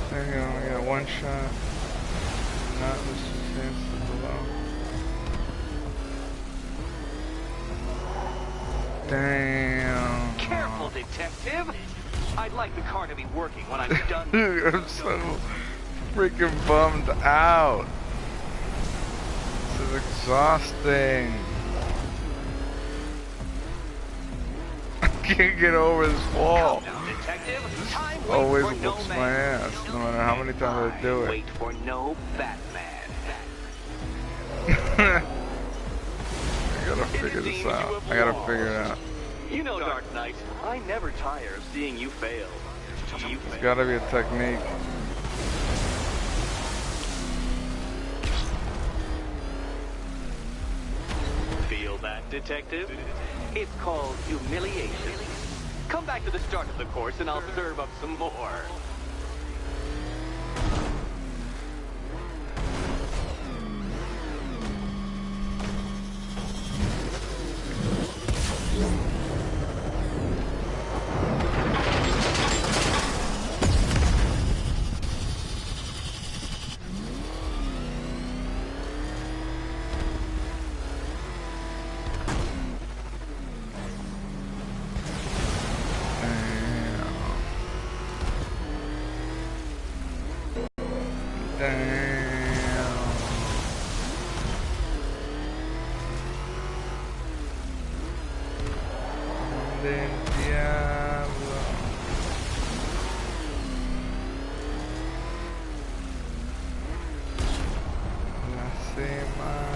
There you go, we got one shot. Not this chance below. Damn. Careful, detective. I'd like the car to be working when I'm done. I'm so freaking bummed out. This is exhausting. I can't get over this wall. This always whoops my ass, no matter how many times I do it. Wait for no Batman. I gotta figure this out. I gotta figure it out. You know, Dark Knight, I never tire of seeing you fail. It's gotta be a technique. Feel that, detective? It's called humiliation. Come back back to the start of the course and I'll serve up some more. Del diablo. La semana.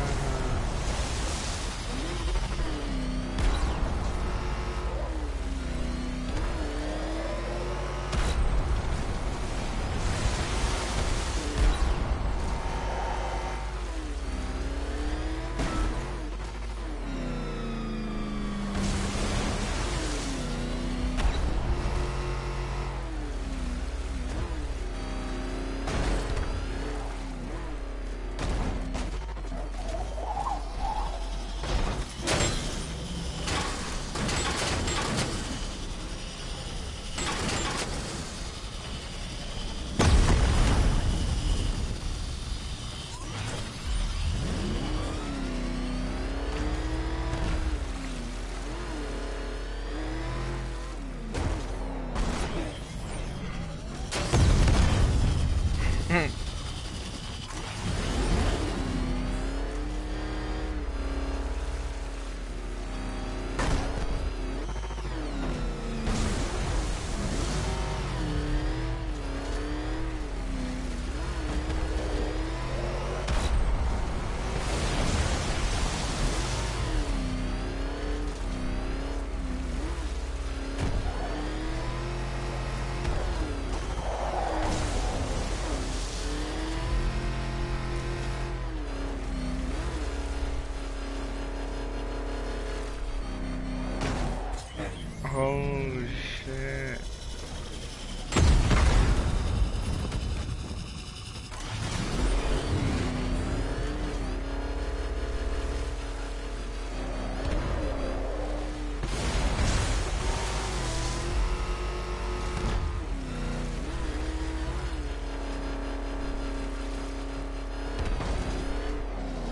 Oh shit.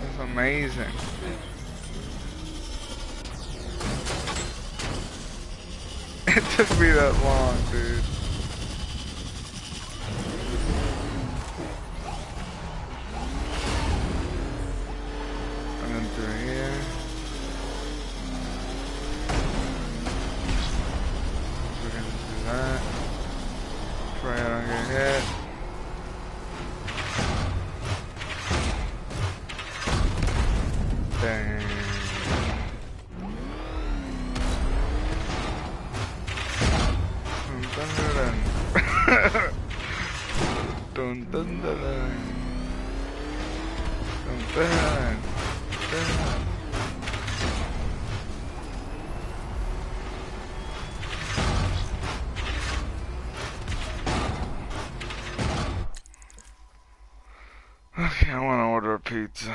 That's amazing. It took me that long, dude. And then through here. We're gonna do that. Pray I don't get hit. Dang. Dun dun dun dun. Dun dun dun. Okay, I want to order a pizza.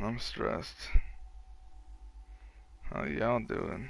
I'm stressed. How y'all doing?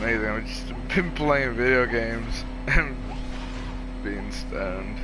anything. I've just been playing video games and being stoned.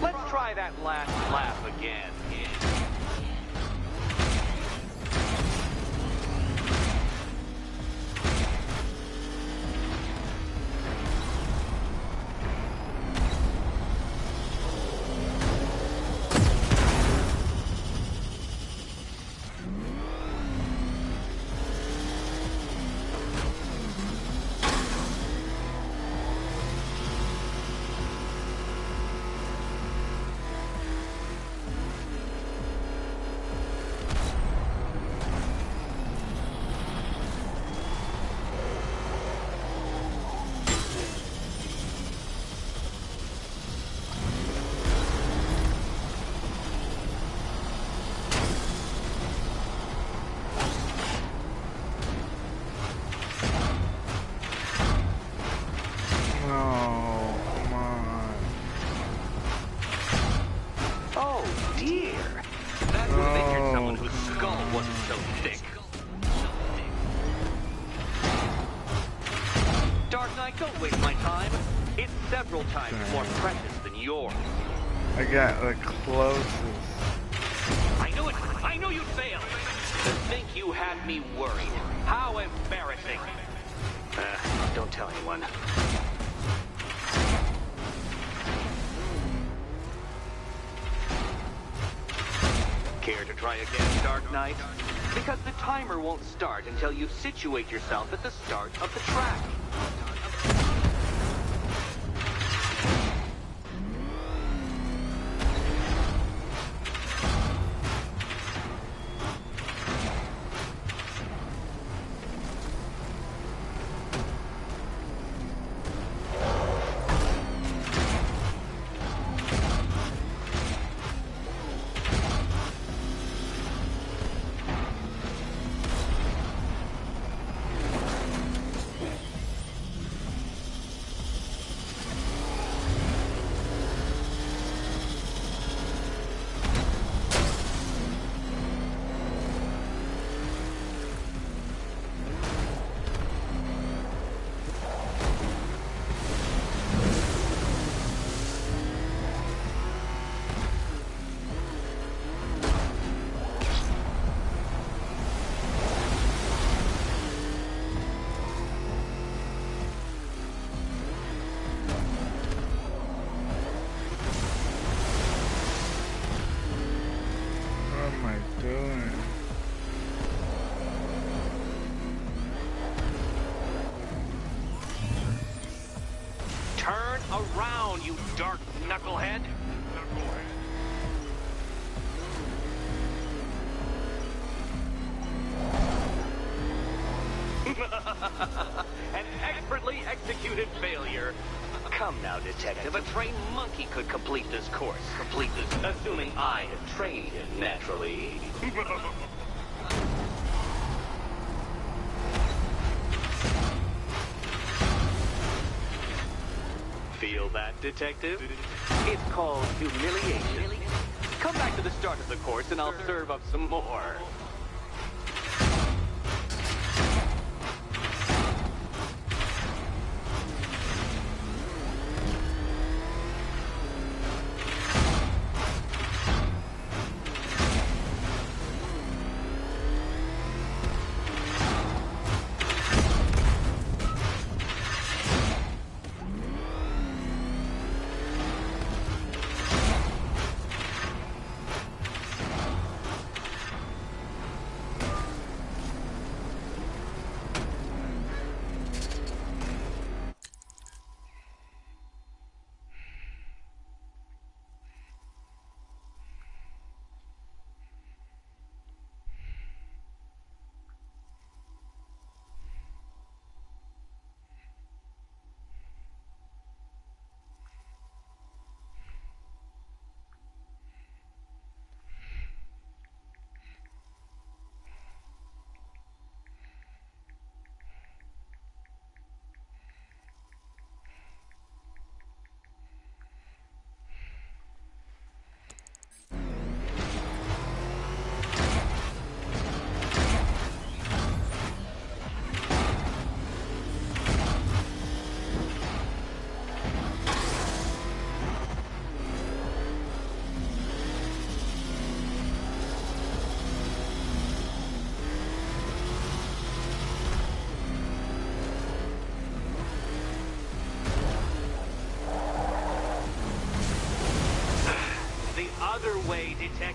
Let's try that last laugh again. Don't waste my time. It's several times more precious than yours. I got the closest. I knew it. I knew you'd fail. To think you had me worried. How embarrassing. Don't tell anyone. Care to try again, Dark Knight? Because the timer won't start until you situate yourself at the start of the track. Turn around, you dark knucklehead. An expertly executed failure. Come now, detective. A trained monkey could complete this course. Assuming I have trained him naturally. Feel that, detective? It's called humiliation. Come back to the start of the course and I'll serve up some more.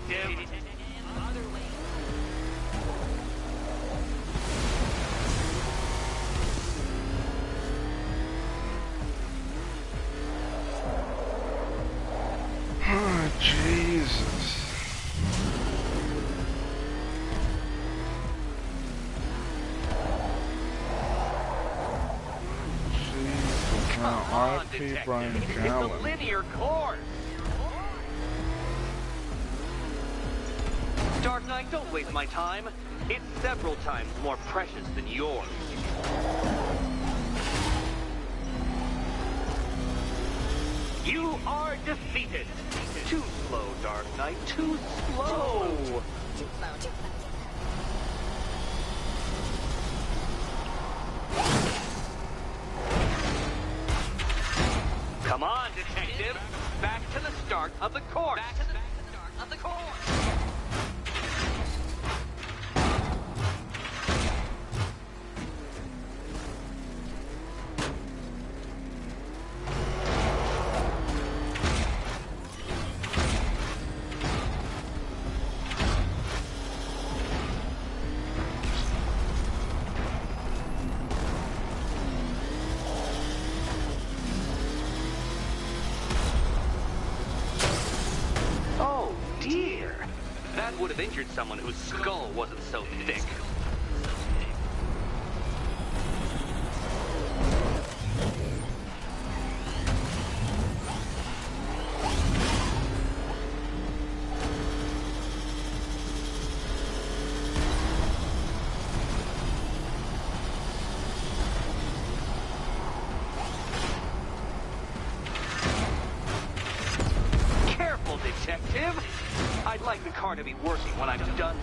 detective. Oh, Jesus. Jesus, now R.I.P. Brian It's a Callen. linear course. Dark Knight, don't waste my time. It's several times more precious than yours. You are defeated. Too slow, Dark Knight. Too slow. Come on, detective. Back to the start of the course. Back to the start of the course. Oh, dear. That would have injured someone whose skull wasn't so thick. Careful, detective. I'd like the car to be working when I'm done.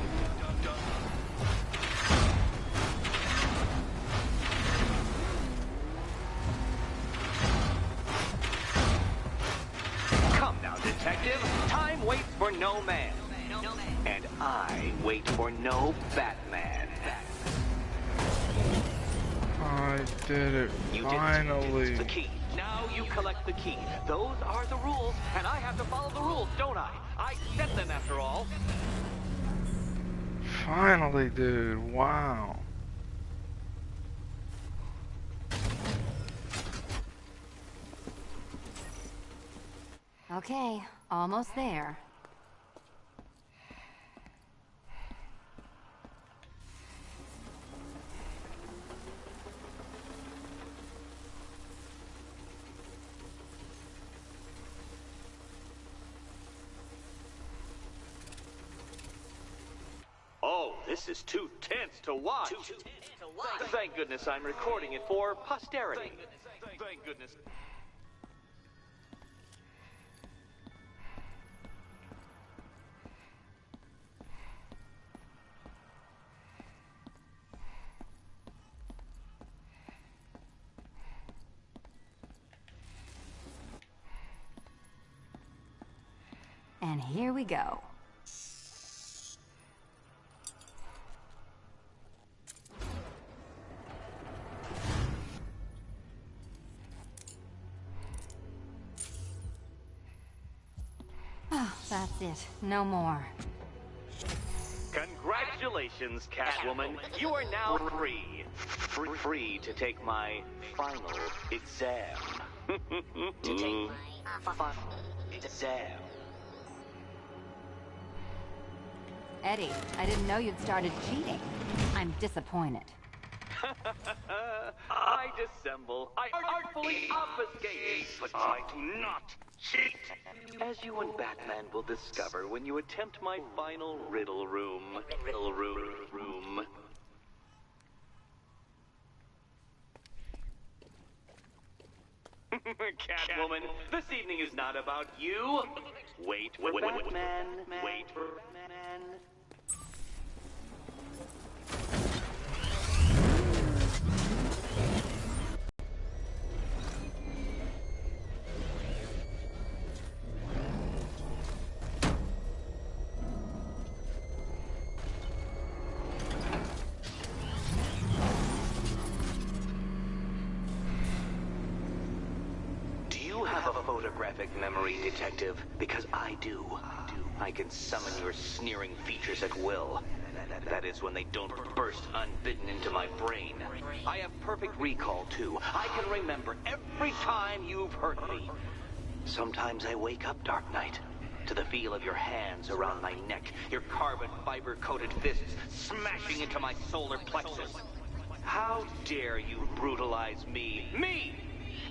Come now, detective. Time waits for no man. And I wait for no Batman. I did it, You finally. did the key. Now you collect the key. Those are the rules, and I have to follow the rules, don't I? I set them after all. Finally, dude, wow. Okay, almost there. Oh, this is too tense to watch. Thank goodness I'm recording it for posterity. Thank goodness. And here we go. Oh, that's it. No more. Congratulations, Catwoman. You are now free. Free to take my final exam. To take my final exam. Eddie, I didn't know you'd started cheating. I'm disappointed. I dissemble. I artfully obfuscate. But I do not cheat. As you and Batman will discover when you attempt my final riddle room. Riddle room. Catwoman, this evening is not about you. Wait for Batman. Wait for Batman. Do you have a photographic memory, detective? Because I do. I can summon your sneering features at will. That is when they don't burst unbidden into my brain. I have perfect recall, too. I can remember every time you've hurt me. Sometimes I wake up, Dark Knight, to the feel of your hands around my neck, your carbon fiber-coated fists smashing into my solar plexus. How dare you brutalize me? Me!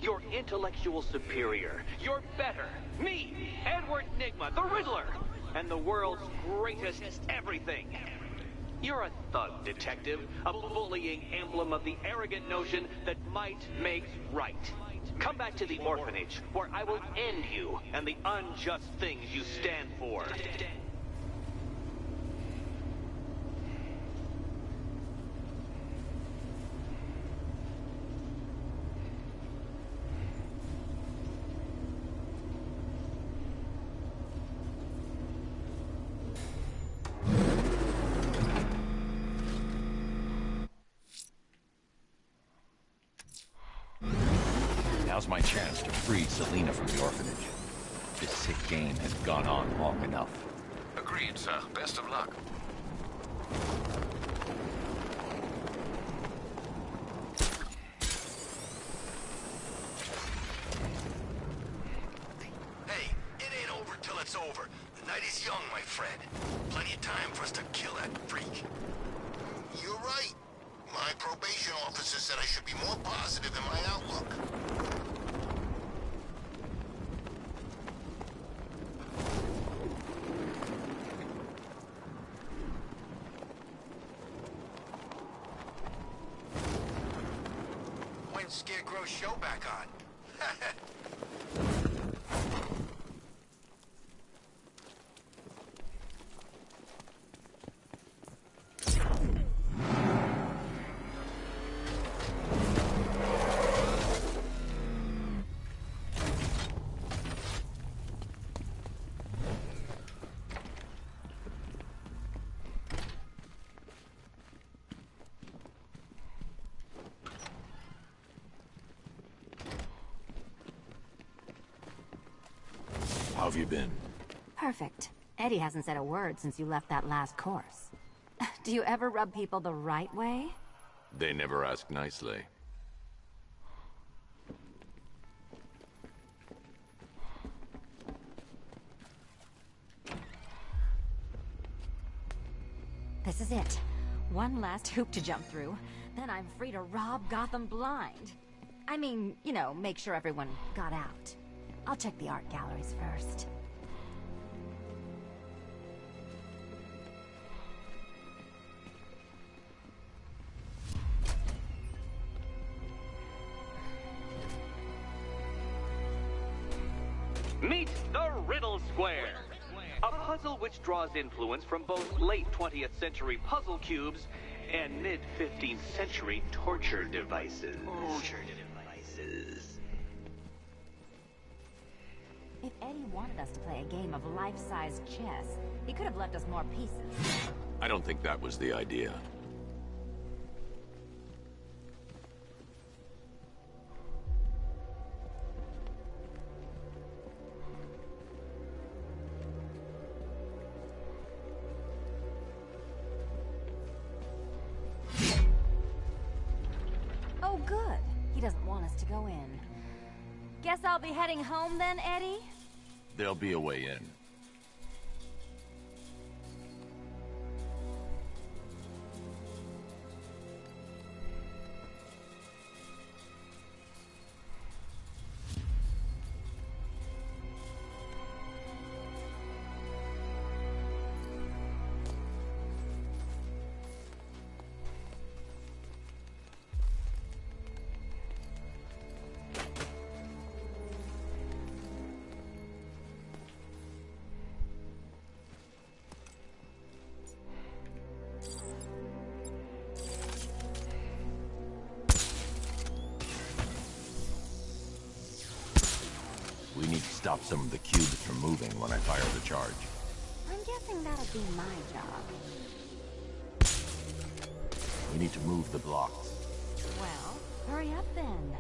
Your intellectual superior. You're better. Me, Edward Nygma, the Riddler, and the world's greatest everything. You're a thug, detective, a bullying emblem of the arrogant notion that might makes right. Come back to the orphanage, where I will end you and the unjust things you stand for. Now's my chance to free Selina from the orphanage. This sick game has gone on long enough. Agreed, sir. Best of luck. Hey, it ain't over till it's over. The night is young, my friend. Plenty of time for us to kill that freak. You're right. My probation officer said I should be more positive in my outlook. When's Scarecrow's show back on? How have you been? Perfect. Eddie hasn't said a word since you left that last course. Do you ever rub people the right way? They never ask nicely. This is it. One last hoop to jump through. Then I'm free to rob Gotham blind. I mean, you know, make sure everyone got out. I'll check the art galleries first. Meet the Riddle Square, a puzzle which draws influence from both late 20th century puzzle cubes and mid-15th century torture devices. If Eddie wanted us to play a game of life-size chess, he could have left us more pieces. I don't think that was the idea. Oh, good. He doesn't want us to go in. Guess I'll be heading home then, Eddie? There'll be a way in. We need to stop some of the cubes from moving when I fire the charge. I'm guessing that'll be my job. We need to move the blocks. Well, hurry up then.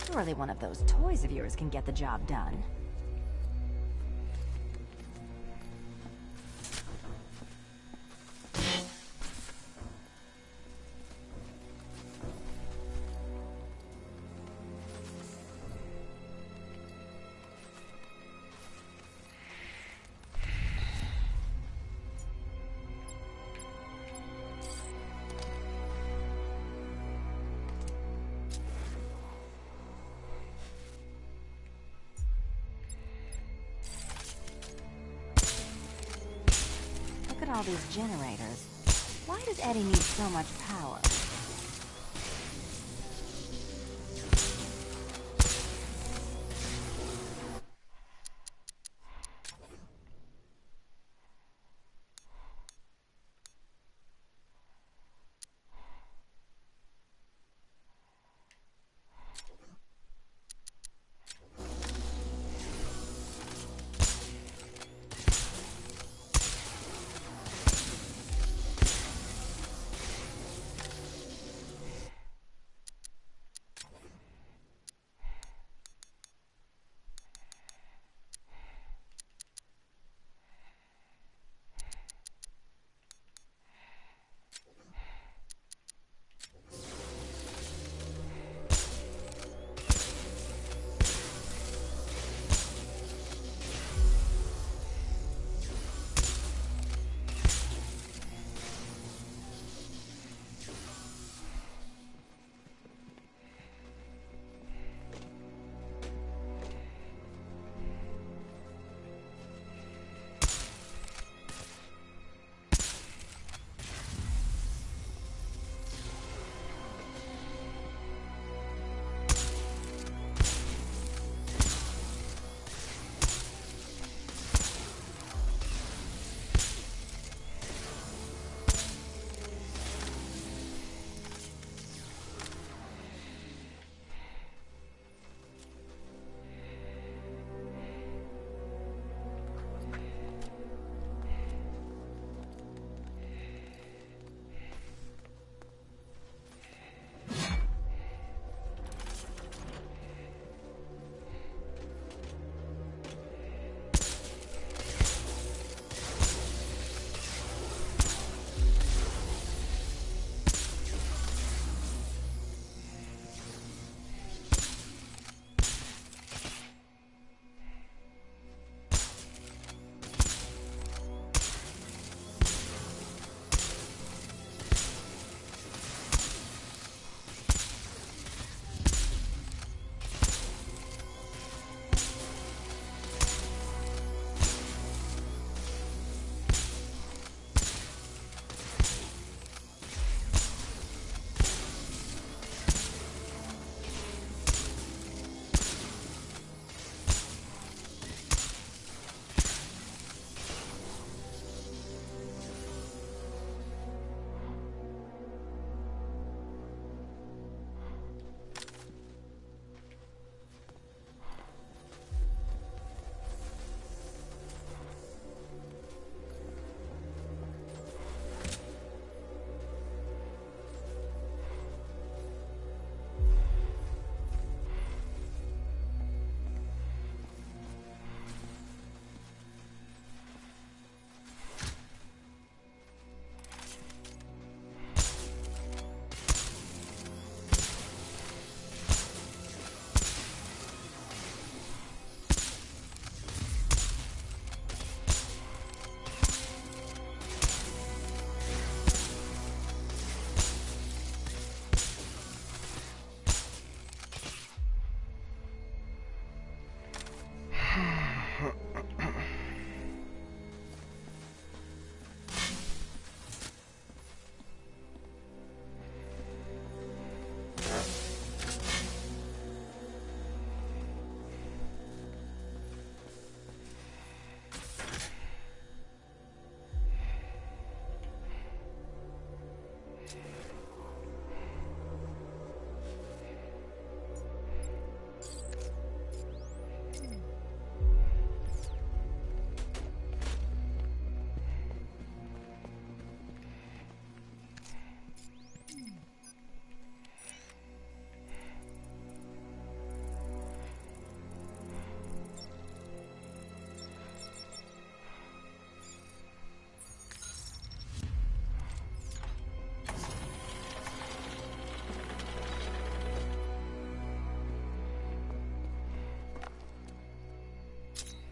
Surely one of those toys of yours can get the job done. at all these generators. Why does Eddie need so much power?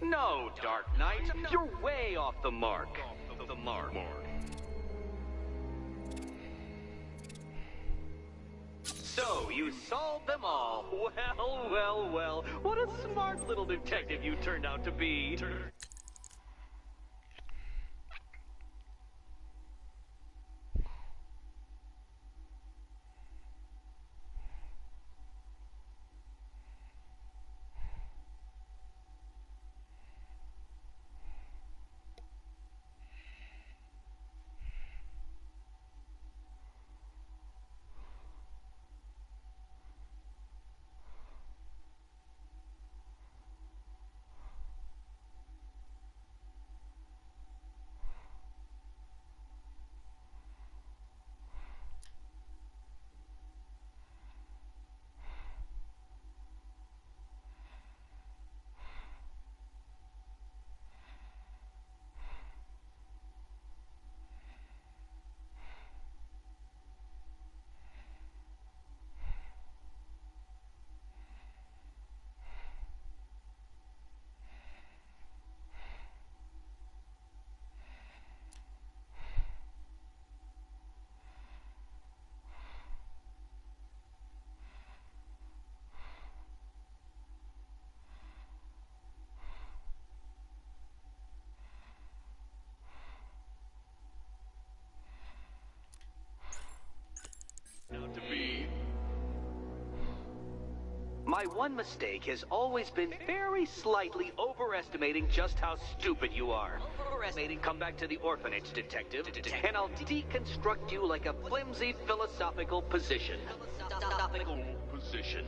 No, Dark Knight, you're way off the mark. The mark. So, you solved them all. Well, well, well. What a smart little detective you turned out to be. My one mistake has always been very slightly overestimating just how stupid you are. Overestimating. Come back to the orphanage, detective, and I'll deconstruct you like a flimsy philosophical position. Philosophical position.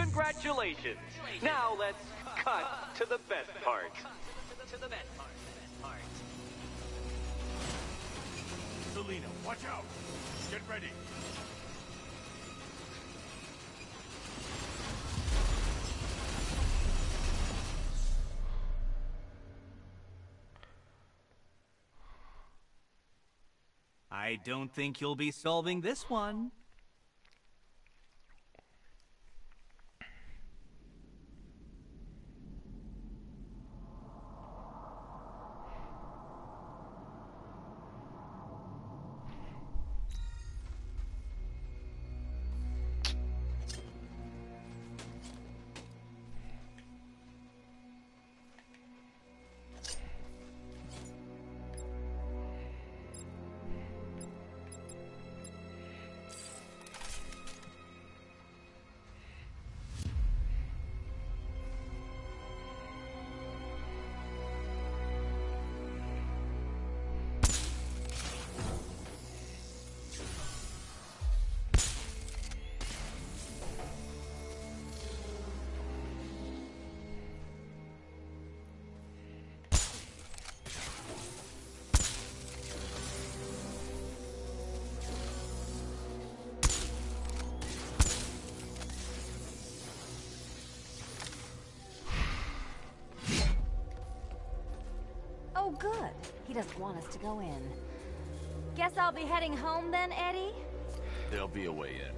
Congratulations. Now let's cut to the best part. Selina, watch out! Get ready! I don't think you'll be solving this one. Oh, good. He doesn't want us to go in. Guess I'll be heading home then, Eddie? There'll be a way in.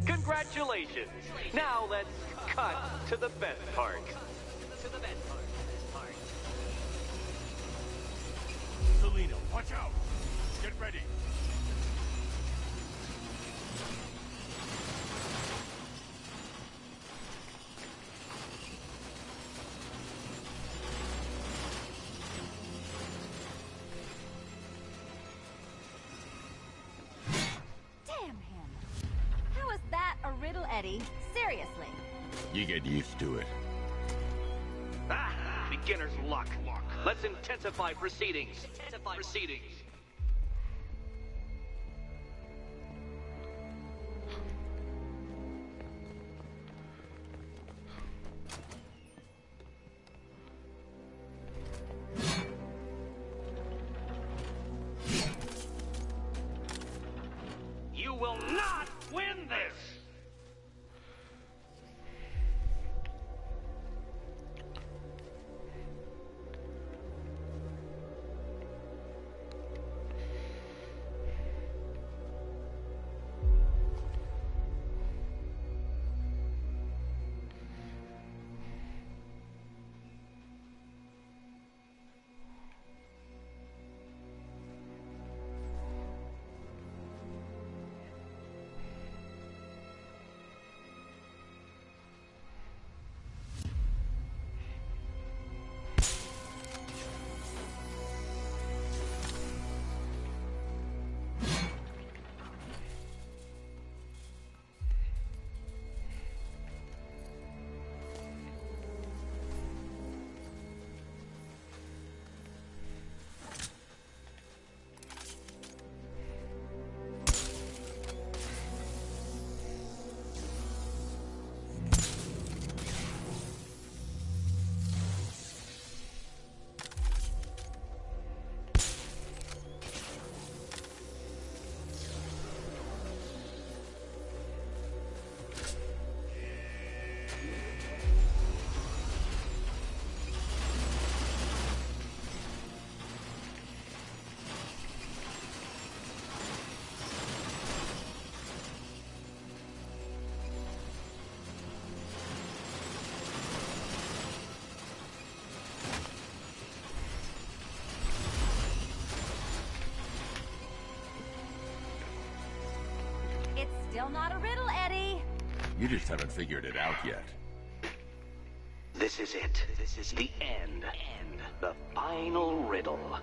Congratulations. Now let's cut to the best part. Selina, watch out! Get ready! Damn him. How is that a riddle, Eddie? Seriously. You get used to it. Ah, beginner's luck. Let's intensify proceedings. You will not win this! not a riddle, Eddie. You just haven't figured it out yet. This is it. This is the end. The final riddle.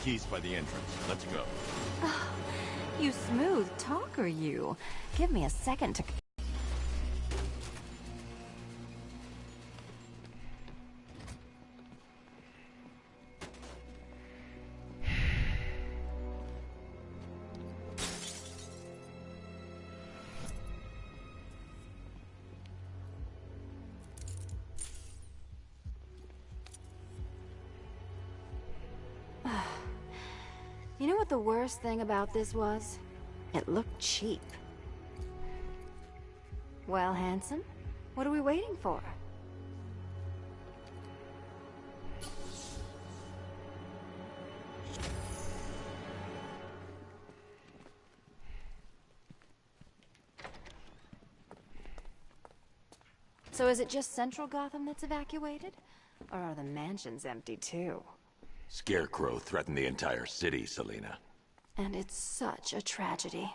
keys by the entrance. Let's go. You smooth talker, you. Give me a second to... You know what the worst thing about this was? It looked cheap. Well, Hanson, what are we waiting for? So is it just Central Gotham that's evacuated? Or are the mansions empty too? Scarecrow threatened the entire city, Selina. And it's such a tragedy.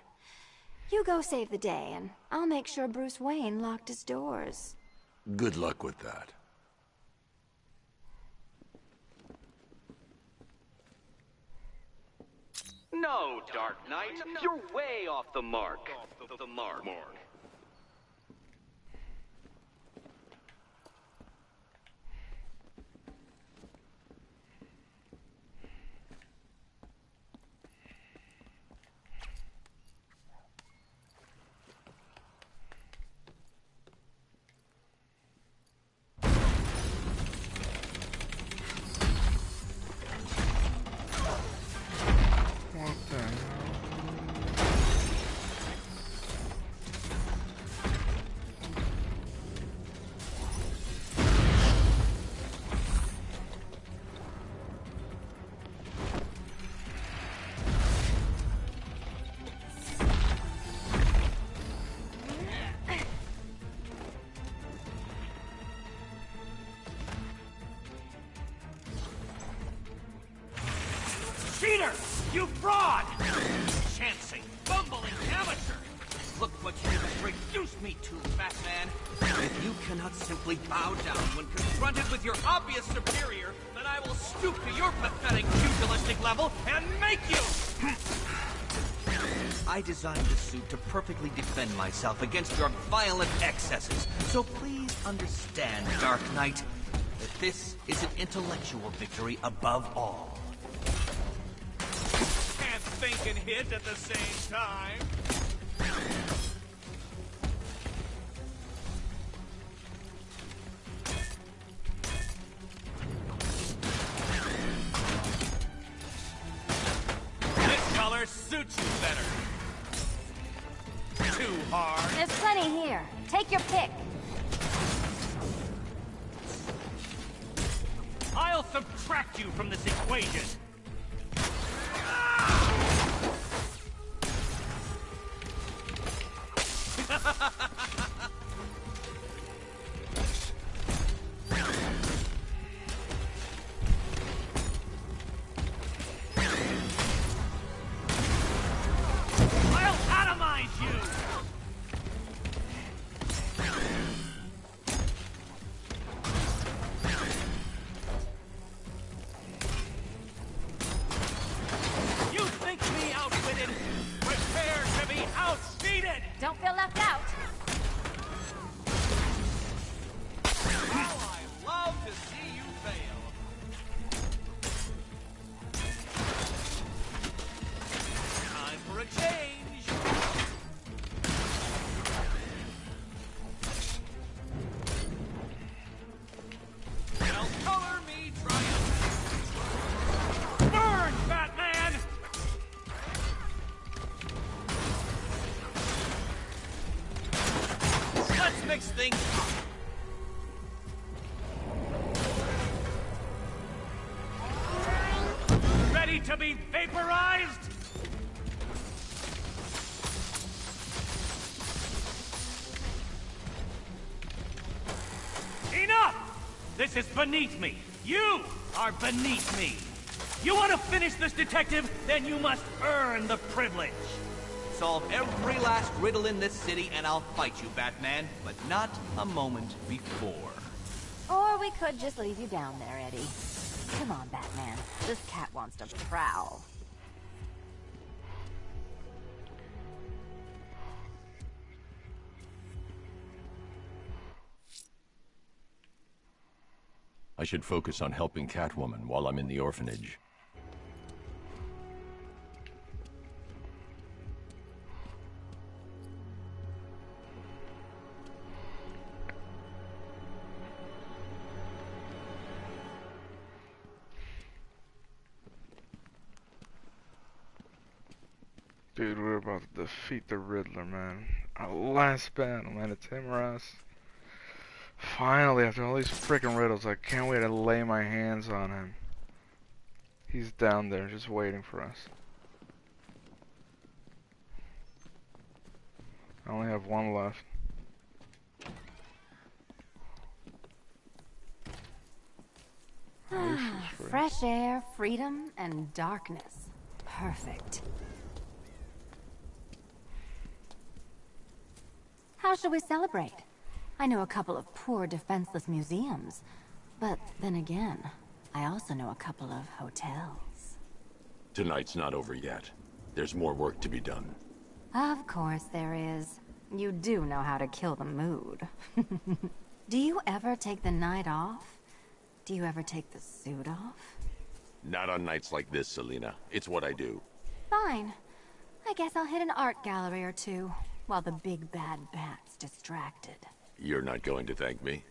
You go save the day, and I'll make sure Bruce Wayne locked his doors. Good luck with that. No, Dark Knight, you're way off the mark. The mark. What the hell? Cheater! You fraud! Chancing, bumbling amateur! Look what you have reduced me to, Batman! If you cannot simply bow down when confronted with your obvious superior, then I will stoop to your pathetic pugilistic level and make you! I designed this suit to perfectly defend myself against your violent excesses, so please understand, Dark Knight, that this is an intellectual victory above all. Can't think and hit at the same time. This color suits you better. Too hard. There's plenty here. Take your pick. I'll subtract you from this equation. I'll atomize you! You think me outwitted? Prepare to be outspeeded! Don't feel left out. Oh, I love to see you fail. Time for a change. Now color me triumphant. Burn, Batman! Let's mix things up. Ready to be vaporized? Enough! This is beneath me. You are beneath me. You want to finish this, detective? Then you must earn the privilege. Solve every last riddle in this city and I'll fight you, Batman, but not a moment before. Or we could just leave you down there, Eddie. Come on, Batman. This cat wants to prowl. I should focus on helping Catwoman while I'm in the orphanage. Dude, we're about to defeat the Riddler, man. Our last battle, man. It's him or us. Finally, after all these freaking riddles, I can't wait to lay my hands on him. He's down there just waiting for us. I only have one left. Fresh air, freedom, and darkness. Perfect. How shall we celebrate? I know a couple of poor, defenseless museums. But then again, I also know a couple of hotels. Tonight's not over yet. There's more work to be done. Of course there is. You do know how to kill the mood. Do you ever take the night off? Do you ever take the suit off? Not on nights like this, Selina. It's what I do. Fine. I guess I'll hit an art gallery or two, while the big bad bat's distracted. You're not going to thank me?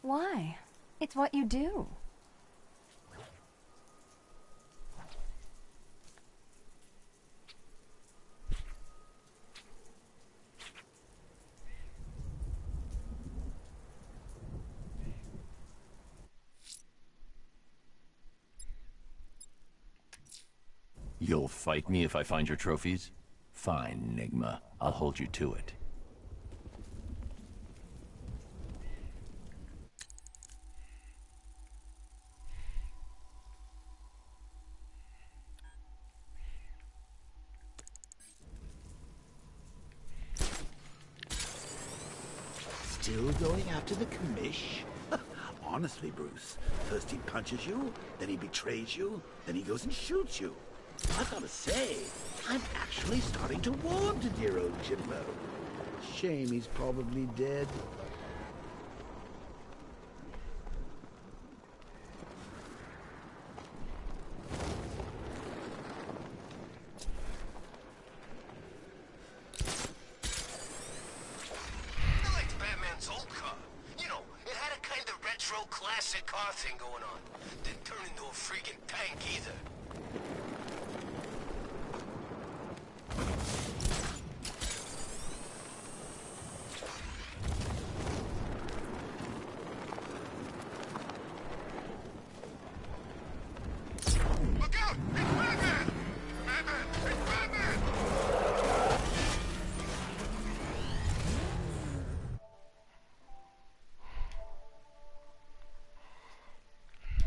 Why? It's what you do. You'll fight me if I find your trophies? Fine, Enigma. I'll hold you to it. Still going after the commish? Honestly, Bruce, first he punches you, then he betrays you, then he goes and shoots you. I've got to say, I'm actually starting to warm to dear old Jimbo. Shame he's probably dead. I liked Batman's old car. You know, it had a kind of retro classic car thing going on. Didn't turn into a freaking tank either.